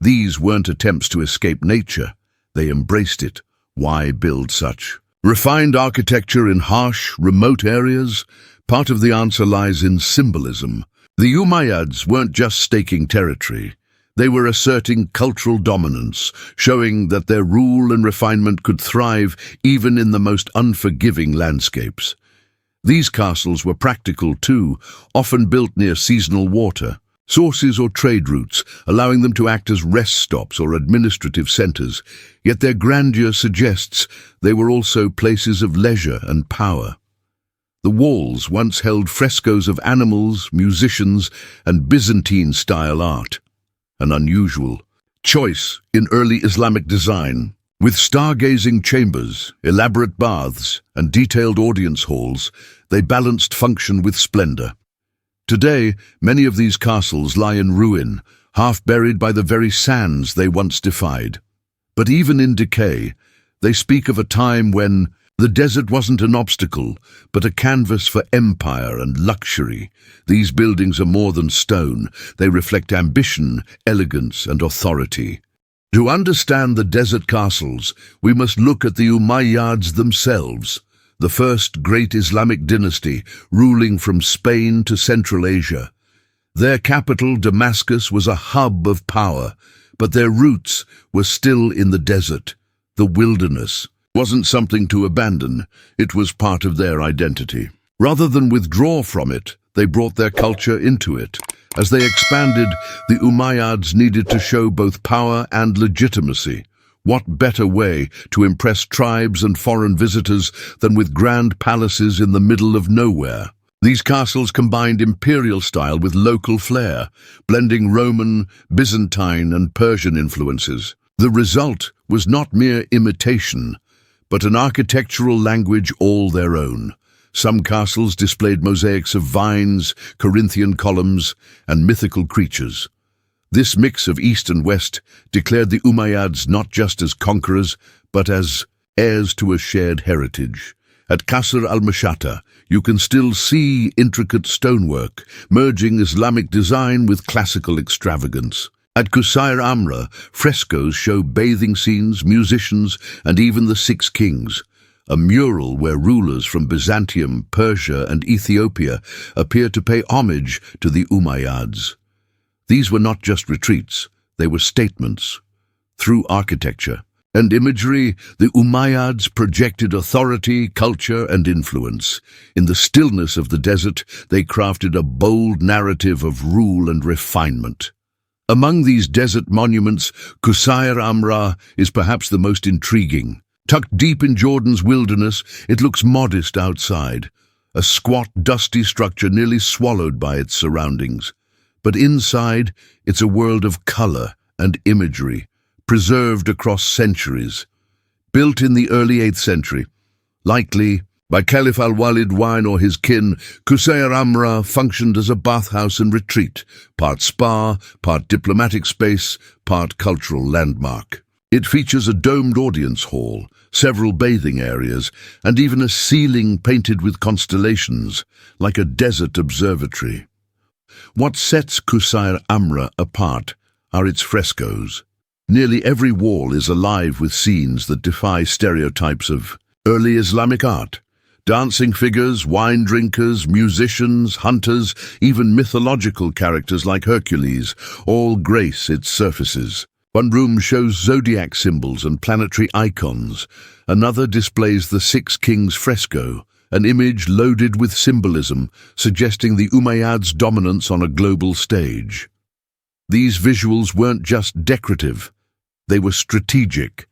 These weren't attempts to escape nature. They embraced it. Why build such refined architecture in harsh, remote areas? Part of the answer lies in symbolism. The Umayyads weren't just staking territory. They were asserting cultural dominance, showing that their rule and refinement could thrive even in the most unforgiving landscapes. These castles were practical too, often built near seasonal water, sources or trade routes, allowing them to act as rest stops or administrative centers. Yet their grandeur suggests they were also places of leisure and power. The walls once held frescoes of animals, musicians, and Byzantine-style art, an unusual choice in early Islamic design. With stargazing chambers, elaborate baths, and detailed audience halls, they balanced function with splendor. Today, many of these castles lie in ruin, half buried by the very sands they once defied. But even in decay, They speak of a time when the desert wasn't an obstacle, but a canvas for empire and luxury. These buildings are more than stone. They reflect ambition, elegance, and authority. To understand the desert castles, we must look at the Umayyads themselves, the first great Islamic dynasty ruling from Spain to Central Asia. Their capital, Damascus, was a hub of power, but their roots were still in the desert. The wilderness wasn't something to abandon, it was part of their identity. Rather than withdraw from it, they brought their culture into it. As they expanded, the Umayyads needed to show both power and legitimacy. What better way to impress tribes and foreign visitors than with grand palaces in the middle of nowhere? These castles combined imperial style with local flair, blending Roman, Byzantine, and Persian influences. The result was not mere imitation, but an architectural language all their own. Some castles displayed mosaics of vines, Corinthian columns, and mythical creatures. This mix of East and West declared the Umayyads not just as conquerors, but as heirs to a shared heritage. At Qasr al-Mashata, you can still see intricate stonework, merging Islamic design with classical extravagance. At Qusayr Amra, frescoes show bathing scenes, musicians, and even the Six Kings, a mural where rulers from Byzantium, Persia, and Ethiopia appear to pay homage to the Umayyads. These were not just retreats, they were statements. Through architecture and imagery, the Umayyads projected authority, culture, and influence. In the stillness of the desert, they crafted a bold narrative of rule and refinement. Among these desert monuments, Qusayr Amra is perhaps the most intriguing. Tucked deep in Jordan's wilderness, it looks modest outside, a squat, dusty structure nearly swallowed by its surroundings. But inside, it's a world of color and imagery, preserved across centuries. Built in the early 8th century, likely by Caliph al-Walid I or his kin, Qusayr Amra functioned as a bathhouse and retreat, part spa, part diplomatic space, part cultural landmark. It features a domed audience hall, several bathing areas, and even a ceiling painted with constellations, like a desert observatory. What sets Qusayr Amra apart are its frescoes. Nearly every wall is alive with scenes that defy stereotypes of early Islamic art. Dancing figures, wine drinkers, musicians, hunters, even mythological characters like Hercules, all grace its surfaces. One room shows zodiac symbols and planetary icons. Another displays the Six Kings fresco, an image loaded with symbolism, suggesting the Umayyads' dominance on a global stage. These visuals weren't just decorative, they were strategic.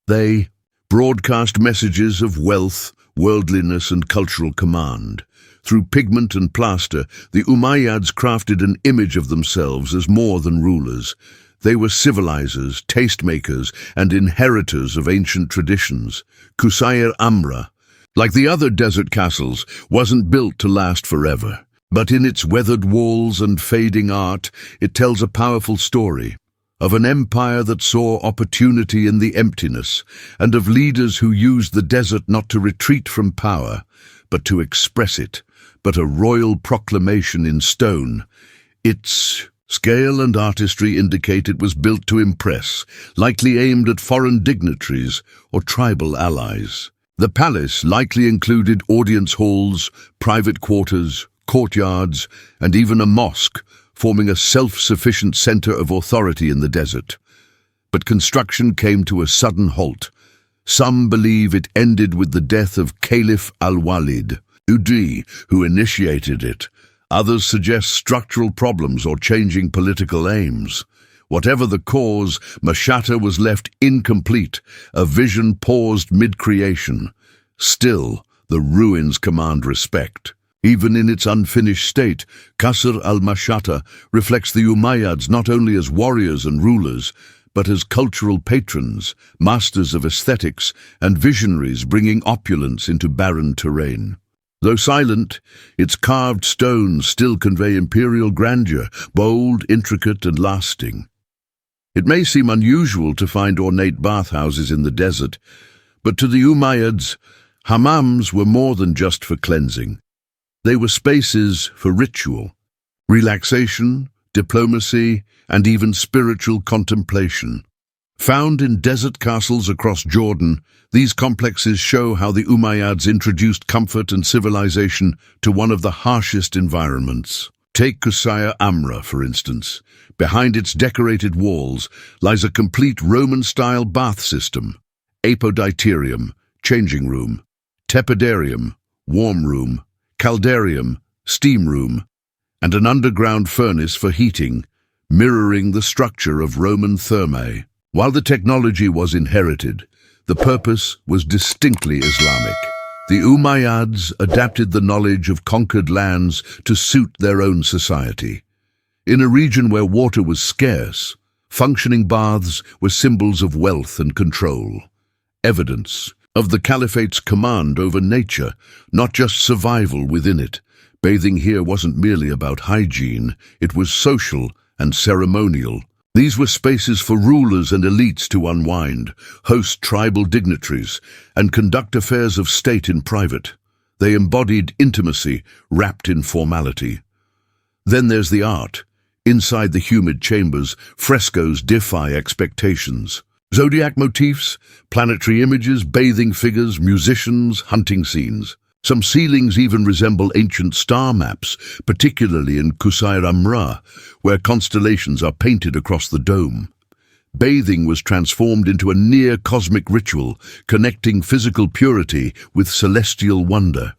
They broadcast messages of wealth, worldliness, and cultural command. Through pigment and plaster, the Umayyads crafted an image of themselves as more than rulers. They were civilizers, tastemakers, and inheritors of ancient traditions. Qusayr Amra, like the other desert castles, wasn't built to last forever. But in its weathered walls and fading art, it tells a powerful story of an empire that saw opportunity in the emptiness, and of leaders who used the desert not to retreat from power, but to express it, but a royal proclamation in stone. Its scale and artistry indicate it was built to impress, likely aimed at foreign dignitaries or tribal allies. The palace likely included audience halls, private quarters, courtyards, and even a mosque, forming a self-sufficient center of authority in the desert. But construction came to a sudden halt. Some believe it ended with the death of Caliph al-Walid II, who initiated it. Others suggest structural problems or changing political aims. Whatever the cause, Mashata was left incomplete, a vision paused mid-creation. Still, the ruins command respect. Even in its unfinished state, Qasr al-Mashata reflects the Umayyads not only as warriors and rulers, but as cultural patrons, masters of aesthetics, and visionaries bringing opulence into barren terrain. Though silent, its carved stones still convey imperial grandeur, bold, intricate, and lasting. It may seem unusual to find ornate bathhouses in the desert, But to the Umayyads, hammams were more than just for cleansing. They were spaces for ritual, relaxation, diplomacy, and even spiritual contemplation. Found in desert castles across Jordan, these complexes show how the Umayyads introduced comfort and civilization to one of the harshest environments. Take Qusayr Amra, for instance. Behind its decorated walls lies a complete Roman-style bath system: apoditerium, changing room; tepidarium, warm room; caldarium, steam room; and an underground furnace for heating, mirroring the structure of Roman thermae. While the technology was inherited, the purpose was distinctly Islamic. The Umayyads adapted the knowledge of conquered lands to suit their own society. In a region where water was scarce, functioning baths were symbols of wealth and control, evidence of the caliphate's command over nature, not just survival within it. Bathing here wasn't merely about hygiene, it was social and ceremonial. These were spaces for rulers and elites to unwind, host tribal dignitaries, and conduct affairs of state in private. They embodied intimacy wrapped in formality. Then there's the art. Inside the humid chambers, frescoes defy expectations. Zodiac motifs, planetary images, bathing figures, musicians, hunting scenes. Some ceilings even resemble ancient star maps, particularly in Qusayr Amra, where constellations are painted across the dome. Bathing was transformed into a near-cosmic ritual, connecting physical purity with celestial wonder.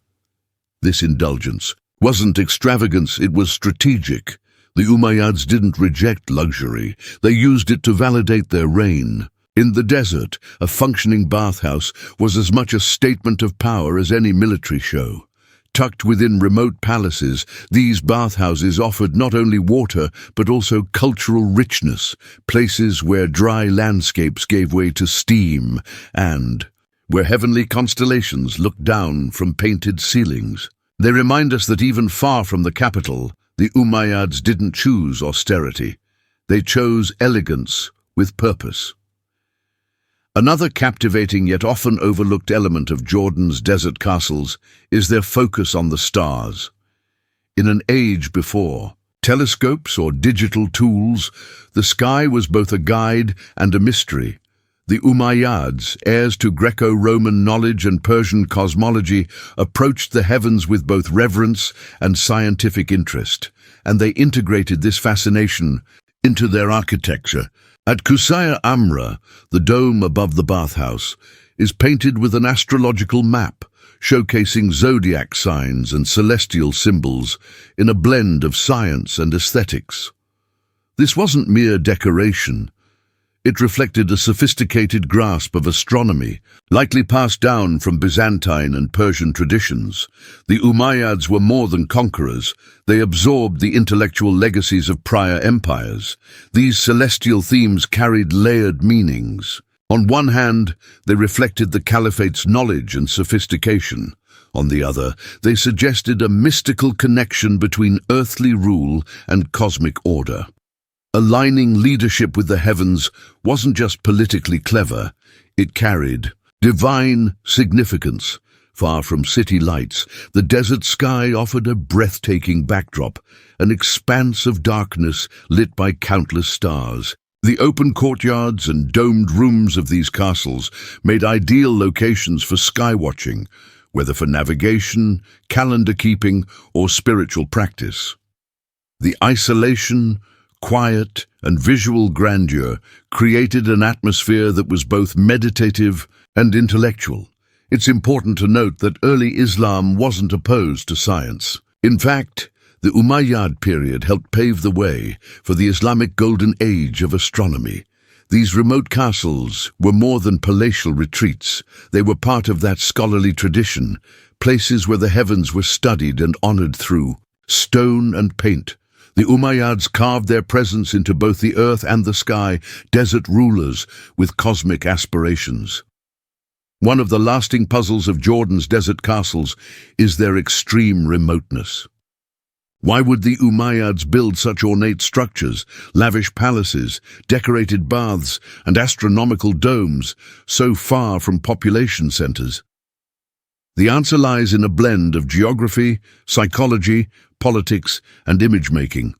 This indulgence wasn't extravagance, it was strategic. The Umayyads didn't reject luxury, they used it to validate their reign. In the desert, a functioning bathhouse was as much a statement of power as any military show. Tucked within remote palaces, these bathhouses offered not only water but also cultural richness, places where dry landscapes gave way to steam and where heavenly constellations looked down from painted ceilings. They remind us that even far from the capital, the Umayyads didn't choose austerity. They chose elegance with purpose. Another captivating yet often overlooked element of Jordan's desert castles is their focus on the stars. In an age before telescopes or digital tools, the sky was both a guide and a mystery. The Umayyads, heirs to Greco-Roman knowledge and Persian cosmology, approached the heavens with both reverence and scientific interest, and they integrated this fascination into their architecture. At Qusayr Amra, the dome above the bathhouse is painted with an astrological map, showcasing zodiac signs and celestial symbols in a blend of science and aesthetics. This wasn't mere decoration. It reflected a sophisticated grasp of astronomy, likely passed down from Byzantine and Persian traditions. The Umayyads were more than conquerors. They absorbed the intellectual legacies of prior empires. These celestial themes carried layered meanings. On one hand, they reflected the caliphate's knowledge and sophistication. On the other, they suggested a mystical connection between earthly rule and cosmic order. Aligning leadership with the heavens wasn't just politically clever, it carried divine significance. Far from city lights, the desert sky offered a breathtaking backdrop, an expanse of darkness lit by countless stars. The open courtyards and domed rooms of these castles made ideal locations for skywatching, whether for navigation, calendar keeping, or spiritual practice. The isolation, quiet, and visual grandeur created an atmosphere that was both meditative and intellectual. It's important to note that early Islam wasn't opposed to science. In fact, the Umayyad period helped pave the way for the Islamic golden age of astronomy. These remote castles were more than palatial retreats. They were part of that scholarly tradition, places where the heavens were studied and honored through stone and paint. The Umayyads carved their presence into both the earth and the sky, desert rulers with cosmic aspirations. One of the lasting puzzles of Jordan's desert castles is their extreme remoteness. Why would the Umayyads build such ornate structures, lavish palaces, decorated baths, and astronomical domes so far from population centers? The answer lies in a blend of geography, psychology, politics, and image-making.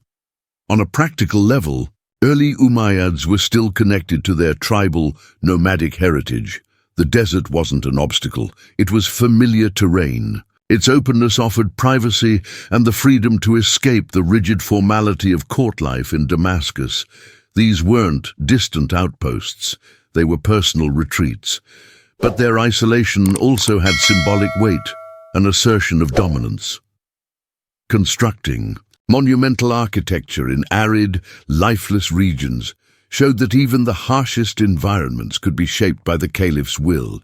On a practical level, early Umayyads were still connected to their tribal, nomadic heritage. The desert wasn't an obstacle, it was familiar terrain. Its openness offered privacy and the freedom to escape the rigid formality of court life in Damascus. These weren't distant outposts, they were personal retreats. But their isolation also had symbolic weight, an assertion of dominance. Constructing monumental architecture in arid, lifeless regions showed that even the harshest environments could be shaped by the caliph's will.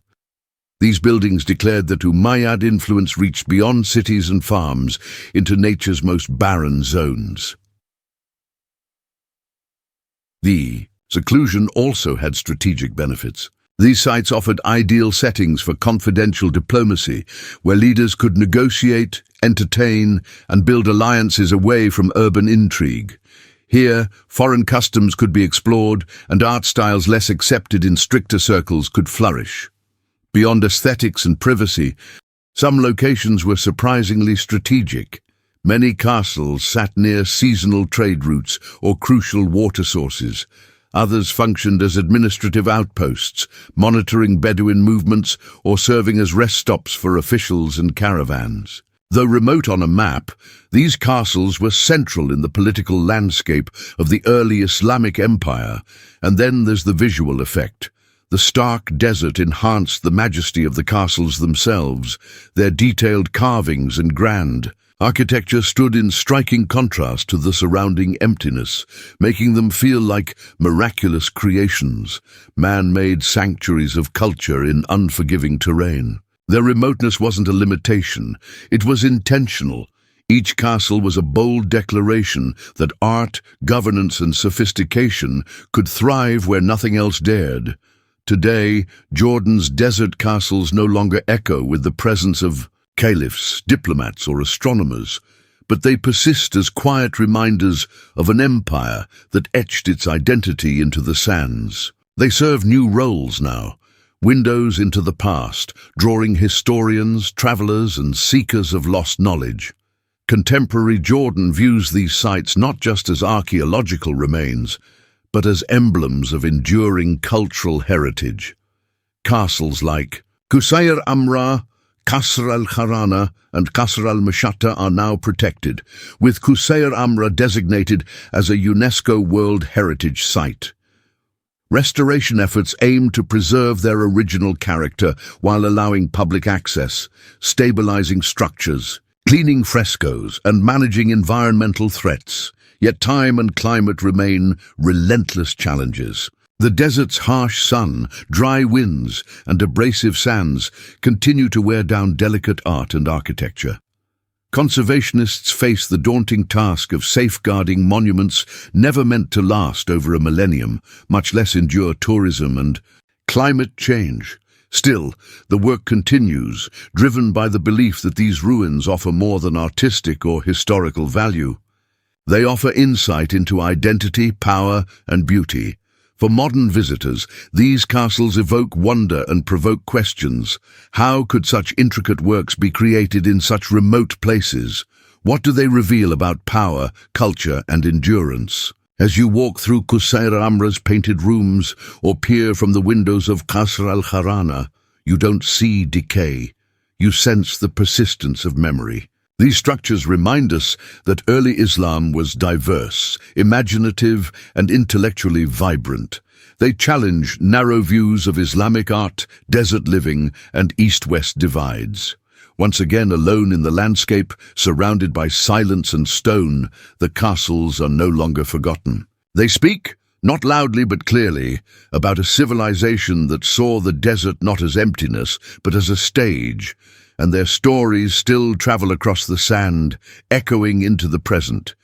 These buildings declared that Umayyad influence reached beyond cities and farms into nature's most barren zones. The seclusion also had strategic benefits. These sites offered ideal settings for confidential diplomacy, where leaders could negotiate, entertain, and build alliances away from urban intrigue. Here, foreign customs could be explored, and art styles less accepted in stricter circles could flourish. Beyond aesthetics and privacy, some locations were surprisingly strategic. Many castles sat near seasonal trade routes or crucial water sources. Others functioned as administrative outposts, monitoring Bedouin movements or serving as rest stops for officials and caravans. Though remote on a map, these castles were central in the political landscape of the early Islamic Empire. And then there's the visual effect. The stark desert enhanced the majesty of the castles themselves. Their detailed carvings and grand architecture stood in striking contrast to the surrounding emptiness, making them feel like miraculous creations, man-made sanctuaries of culture in unforgiving terrain. Their remoteness wasn't a limitation, it was intentional. Each castle was a bold declaration that art, governance, and sophistication could thrive where nothing else dared. Today, Jordan's desert castles no longer echo with the presence of caliphs, diplomats, or astronomers, but they persist as quiet reminders of an empire that etched its identity into the sands. They serve new roles now, windows into the past, drawing historians, travelers, and seekers of lost knowledge. Contemporary Jordan views these sites not just as archaeological remains, but as emblems of enduring cultural heritage. Castles like Qusayr Amra, Qasr al-Kharana, and Qasr al-Mashatta are now protected, with Qusayr Amra designated as a UNESCO World Heritage Site. Restoration efforts aim to preserve their original character while allowing public access, stabilizing structures, cleaning frescoes, and managing environmental threats. Yet time and climate remain relentless challenges. The desert's harsh sun, dry winds, and abrasive sands continue to wear down delicate art and architecture. Conservationists face the daunting task of safeguarding monuments never meant to last over a millennium, much less endure tourism and climate change. Still, the work continues, driven by the belief that these ruins offer more than artistic or historical value. They offer insight into identity, power, and beauty. For modern visitors, these castles evoke wonder and provoke questions. How could such intricate works be created in such remote places? What do they reveal about power, culture, and endurance? As you walk through Qusayr Amra's painted rooms or peer from the windows of Qasr al-Kharana, you don't see decay. You sense the persistence of memory. These structures remind us that early Islam was diverse, imaginative, and intellectually vibrant. They challenge narrow views of Islamic art, desert living, and east-west divides. Once again alone in the landscape, surrounded by silence and stone, the castles are no longer forgotten. They speak, not loudly but clearly, about a civilization that saw the desert not as emptiness, but as a stage, and their stories still travel across the sand, echoing into the present.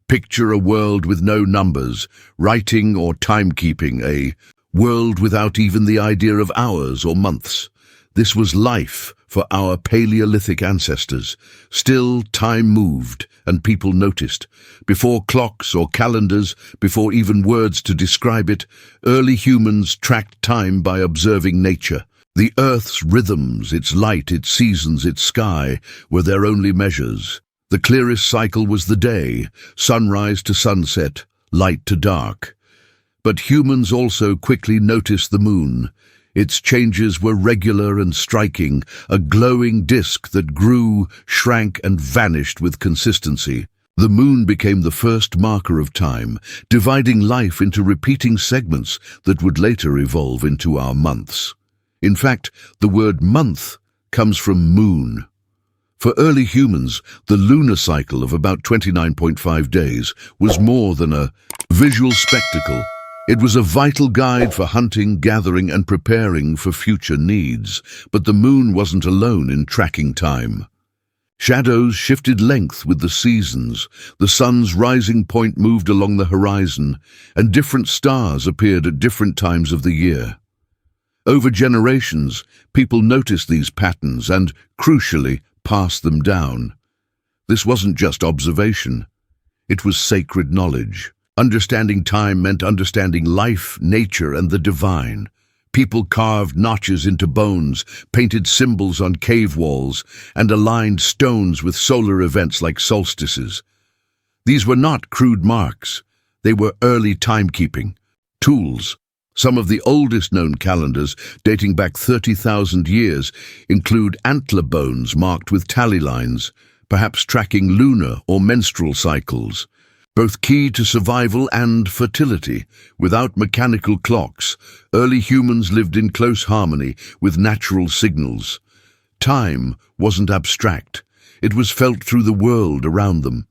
Picture a world with no numbers, writing or timekeeping, a world without even the idea of hours or months. This was life for our Paleolithic ancestors. Still, time moved, and people noticed. Before clocks or calendars, before even words to describe it, early humans tracked time by observing nature. The Earth's rhythms, its light, its seasons, its sky, were their only measures. The clearest cycle was the day, sunrise to sunset, light to dark. But humans also quickly noticed the moon. Its changes were regular and striking, a glowing disk that grew, shrank, and vanished with consistency. The moon became the first marker of time, dividing life into repeating segments that would later evolve into our months. In fact, the word month comes from moon. For early humans, the lunar cycle of about 29.5 days was more than a visual spectacle. It was a vital guide for hunting, gathering, and preparing for future needs. But the moon wasn't alone in tracking time. Shadows shifted length with the seasons, the sun's rising point moved along the horizon, and different stars appeared at different times of the year. Over generations, people noticed these patterns and, crucially, passed them down. This wasn't just observation. It was sacred knowledge. Understanding time meant understanding life, nature, and the divine. People carved notches into bones, painted symbols on cave walls, and aligned stones with solar events like solstices. These were not crude marks. They were early timekeeping tools. Some of the oldest known calendars, dating back 30,000 years, include antler bones marked with tally lines, perhaps tracking lunar or menstrual cycles. Both key to survival and fertility. Without mechanical clocks, early humans lived in close harmony with natural signals. Time wasn't abstract. It was felt through the world around them.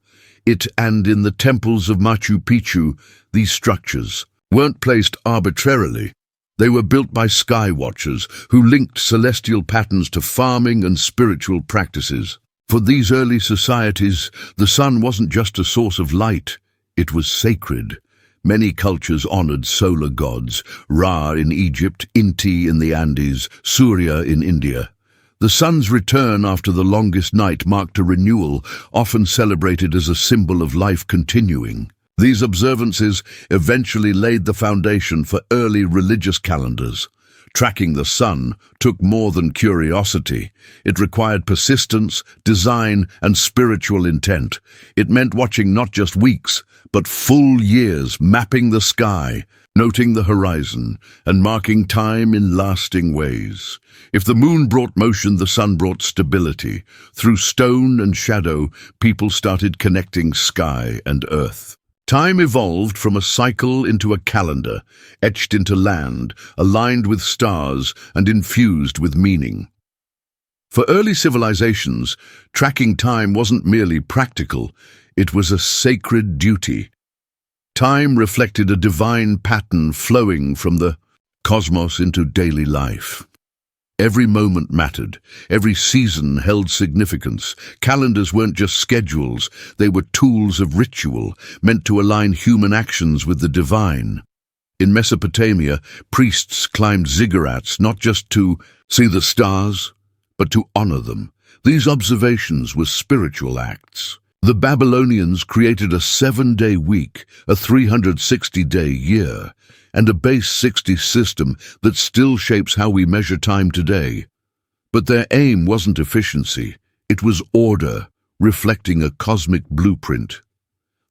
And in the temples of Machu Picchu, these structures weren't placed arbitrarily. They were built by sky watchers who linked celestial patterns to farming and spiritual practices. For these early societies, the sun wasn't just a source of light, it was sacred. Many cultures honored solar gods, Ra in Egypt, Inti in the Andes, Surya in India. The sun's return after the longest night marked a renewal, often celebrated as a symbol of life continuing. These observances eventually laid the foundation for early religious calendars. Tracking the sun took more than curiosity. It required persistence, design, and spiritual intent. It meant watching not just weeks, but full years, mapping the sky, noting the horizon, and marking time in lasting ways. If the moon brought motion, the sun brought stability. Through stone and shadow, people started connecting sky and earth. Time evolved from a cycle into a calendar, etched into land, aligned with stars, and infused with meaning. For early civilizations, tracking time wasn't merely practical, it was a sacred duty. Time reflected a divine pattern flowing from the cosmos into daily life. Every moment mattered. Every season held significance. Calendars weren't just schedules, they were tools of ritual, meant to align human actions with the divine. In Mesopotamia, priests climbed ziggurats not just to see the stars, but to honor them. These observations were spiritual acts. The Babylonians created a 7-day week, a 360-day year, and a base 60 system that still shapes how we measure time today. But their aim wasn't efficiency, it was order, reflecting a cosmic blueprint.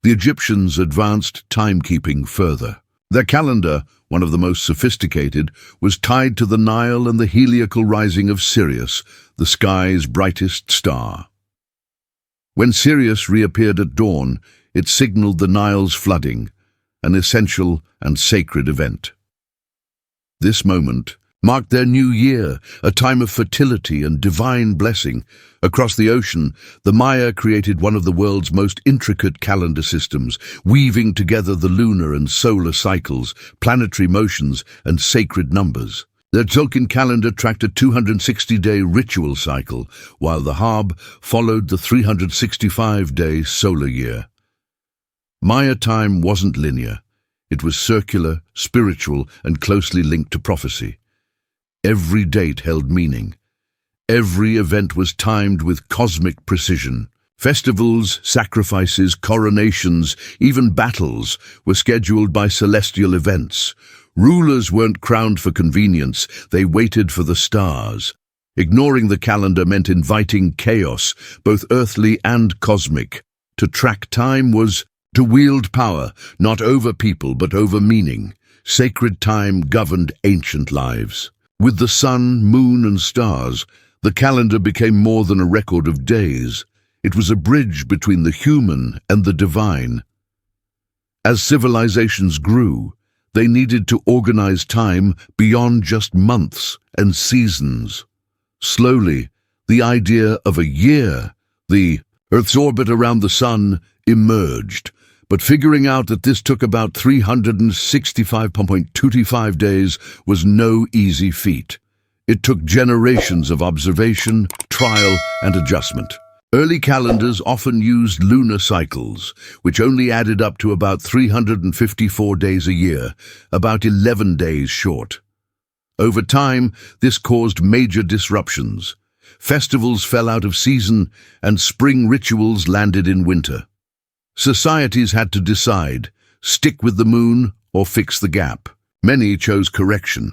The Egyptians advanced timekeeping further. Their calendar, one of the most sophisticated, was tied to the Nile and the heliacal rising of Sirius, the sky's brightest star. When Sirius reappeared at dawn, it signaled the Nile's flooding, an essential and sacred event. This moment marked their new year, a time of fertility and divine blessing. Across the ocean, the Maya created one of the world's most intricate calendar systems, weaving together the lunar and solar cycles, planetary motions, and sacred numbers. Their Tzolk'in calendar tracked a 260-day ritual cycle, while the Hab followed the 365-day solar year. Maya time wasn't linear. It was circular, spiritual, and closely linked to prophecy. Every date held meaning, Every event was timed with cosmic precision. Festivals, sacrifices, coronations, even battles were scheduled by celestial events. Rulers weren't crowned for convenience, they waited for the stars. Ignoring the calendar meant inviting chaos, both earthly and cosmic. To track time was to wield power, not over people but over meaning. Sacred time governed ancient lives. With the sun, moon, and stars, the calendar became more than a record of days. It was a bridge between the human and the divine. As civilizations grew, they needed to organize time beyond just months and seasons. Slowly, the idea of a year, the Earth's orbit around the sun, emerged. But figuring out that this took about 365.25 days was no easy feat. It took generations of observation, trial, and adjustment. Early calendars often used lunar cycles, which only added up to about 354 days a year, about 11 days short. Over time, this caused major disruptions. Festivals fell out of season, and spring rituals landed in winter. Societies had to decide, stick with the moon or fix the gap. Many chose correction.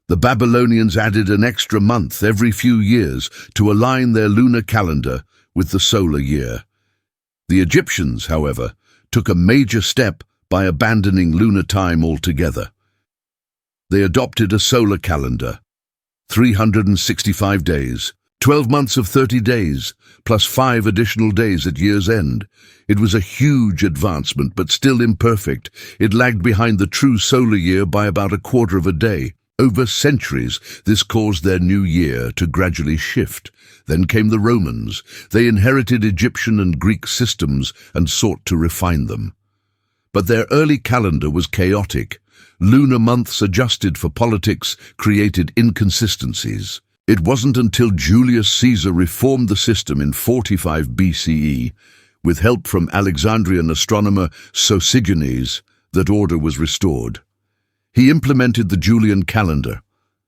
The Babylonians added an extra month every few years to align their lunar calendar with the solar year. The Egyptians, however, took a major step by abandoning lunar time altogether. They adopted a solar calendar, 365 days, 12 months of 30 days, plus 5 additional days at year's end. It was a huge advancement, but still imperfect. It lagged behind the true solar year by about a quarter of a day. Over centuries, this caused their new year to gradually shift. Then came the Romans. They inherited Egyptian and Greek systems and sought to refine them. But their early calendar was chaotic. Lunar months adjusted for politics created inconsistencies. It wasn't until Julius Caesar reformed the system in 45 BCE, with help from Alexandrian astronomer Sosigenes, that order was restored. He implemented the Julian calendar,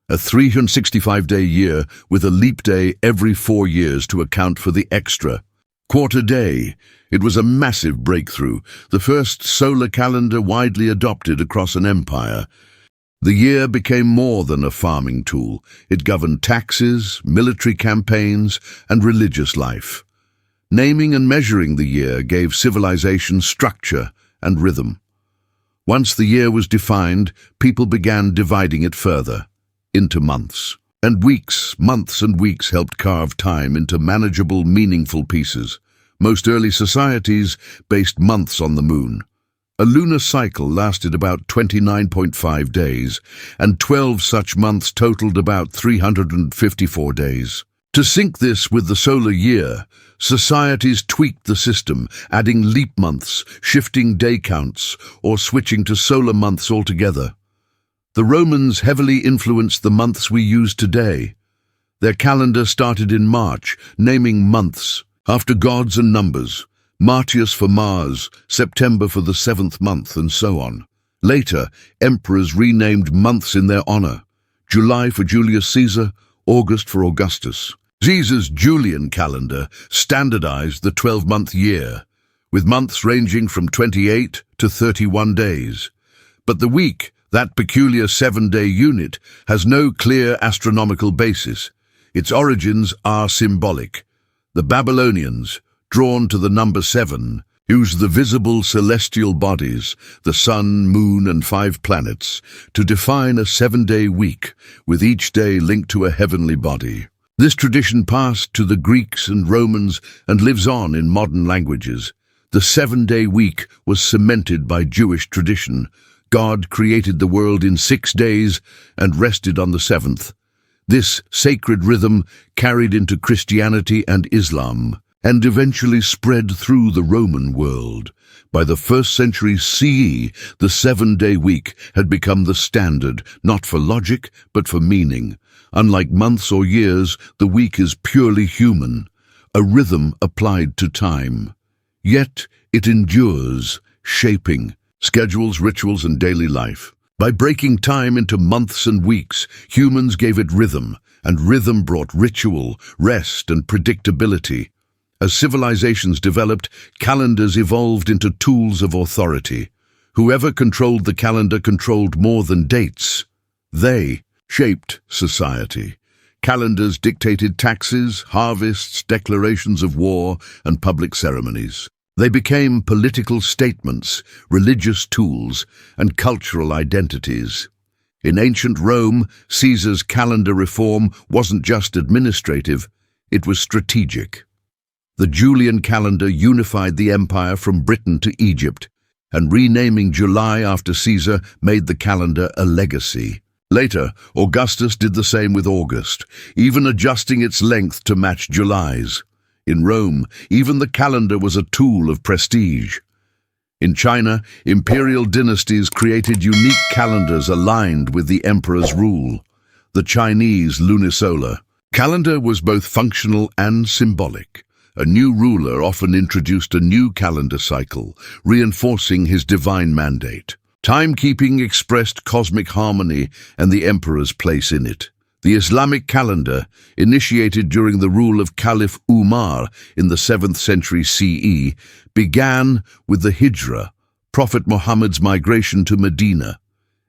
a 365-day year with a leap day every 4 years to account for the extra quarter day. It was a massive breakthrough, the first solar calendar widely adopted across an empire. The year became more than a farming tool. It governed taxes, military campaigns, and religious life. Naming and measuring the year gave civilization structure and rhythm. Once the year was defined, people began dividing it further, into months. And weeks, months and weeks helped carve time into manageable, meaningful pieces. Most early societies based months on the moon. A lunar cycle lasted about 29.5 days, and 12 such months totaled about 354 days. To sync this with the solar year, societies tweaked the system, adding leap months, shifting day counts, or switching to solar months altogether. The Romans heavily influenced the months we use today. Their calendar started in March, naming months after gods and numbers. Martius for Mars, September for the 7th month, and so on. Later, emperors renamed months in their honor. July for Julius Caesar, August for Augustus. Caesar's Julian calendar standardized the 12-month year, with months ranging from 28 to 31 days. But the week, that peculiar 7-day unit, has no clear astronomical basis. Its origins are symbolic. The Babylonians, drawn to the number 7, used the visible celestial bodies, the sun, moon, and 5 planets, to define a 7-day week, with each day linked to a heavenly body. This tradition passed to the Greeks and Romans and lives on in modern languages. The 7-day week was cemented by Jewish tradition. God created the world in 6 days and rested on the 7th. This sacred rhythm carried into Christianity and Islam, and eventually spread through the Roman world. By the 1st century CE, the 7-day week had become the standard, not for logic, but for meaning. Unlike months or years, the week is purely human, a rhythm applied to time. Yet it endures, shaping schedules, rituals, and daily life. By breaking time into months and weeks, humans gave it rhythm, and rhythm brought ritual, rest, and predictability. As civilizations developed, calendars evolved into tools of authority. Whoever controlled the calendar controlled more than dates. They shaped society. Calendars dictated taxes, harvests, declarations of war, and public ceremonies. They became political statements, religious tools, and cultural identities. In ancient Rome, Caesar's calendar reform wasn't just administrative, it was strategic. The Julian calendar unified the empire from Britain to Egypt, and renaming July after Caesar made the calendar a legacy. Later, Augustus did the same with August, even adjusting its length to match July's. In Rome, even the calendar was a tool of prestige. In China, imperial dynasties created unique calendars aligned with the emperor's rule. The Chinese lunisolar calendar was both functional and symbolic. A new ruler often introduced a new calendar cycle, reinforcing his divine mandate. Timekeeping expressed cosmic harmony and the emperor's place in it. The Islamic calendar, initiated during the rule of Caliph Umar in the 7th century CE, began with the Hijra, Prophet Muhammad's migration to Medina.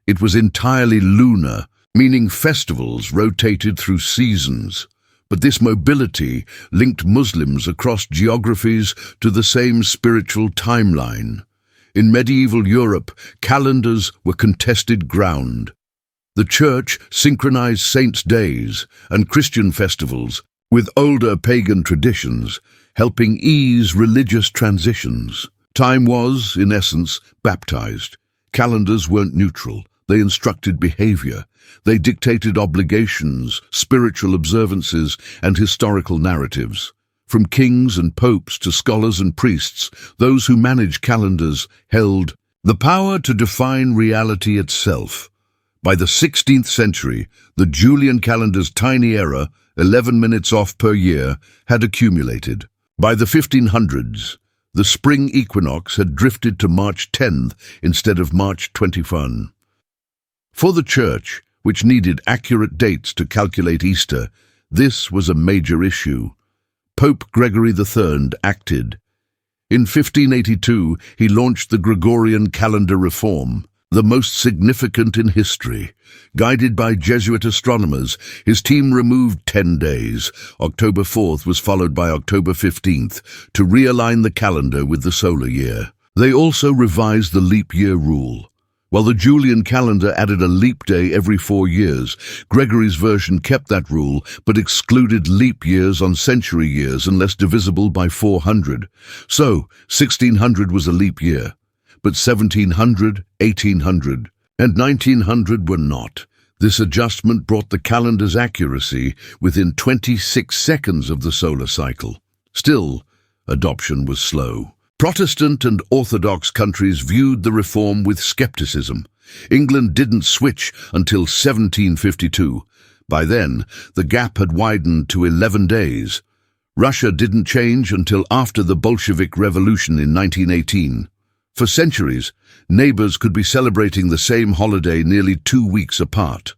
It was entirely lunar, meaning festivals rotated through seasons. But this mobility linked Muslims across geographies to the same spiritual timeline. In medieval Europe, calendars were contested ground. The Church synchronized saints' days and Christian festivals with older pagan traditions, helping ease religious transitions. Time was, in essence, baptized. Calendars weren't neutral. They instructed behavior. They dictated obligations, spiritual observances, and historical narratives. From kings and popes to scholars and priests, those who managed calendars held the power to define reality itself. By the 16th century, the Julian calendar's tiny error, 11 minutes off per year, had accumulated. By the 1500s, the spring equinox had drifted to March 10th instead of March 21. For the Church, which needed accurate dates to calculate Easter, this was a major issue. Pope Gregory III acted. In 1582, he launched the Gregorian calendar reform, the most significant in history. Guided by Jesuit astronomers, his team removed 10 days. October 4th was followed by October 15th to realign the calendar with the solar year. They also revised the leap year rule. While the Julian calendar added a leap day every 4 years, Gregory's version kept that rule but excluded leap years on century years unless divisible by 400. So, 1600 was a leap year, but 1700, 1800, and 1900 were not. This adjustment brought the calendar's accuracy within 26 seconds of the solar cycle. Still, adoption was slow. Protestant and Orthodox countries viewed the reform with skepticism. England didn't switch until 1752. By then, the gap had widened to 11 days. Russia didn't change until after the Bolshevik Revolution in 1918. For centuries, neighbors could be celebrating the same holiday nearly 2 weeks apart.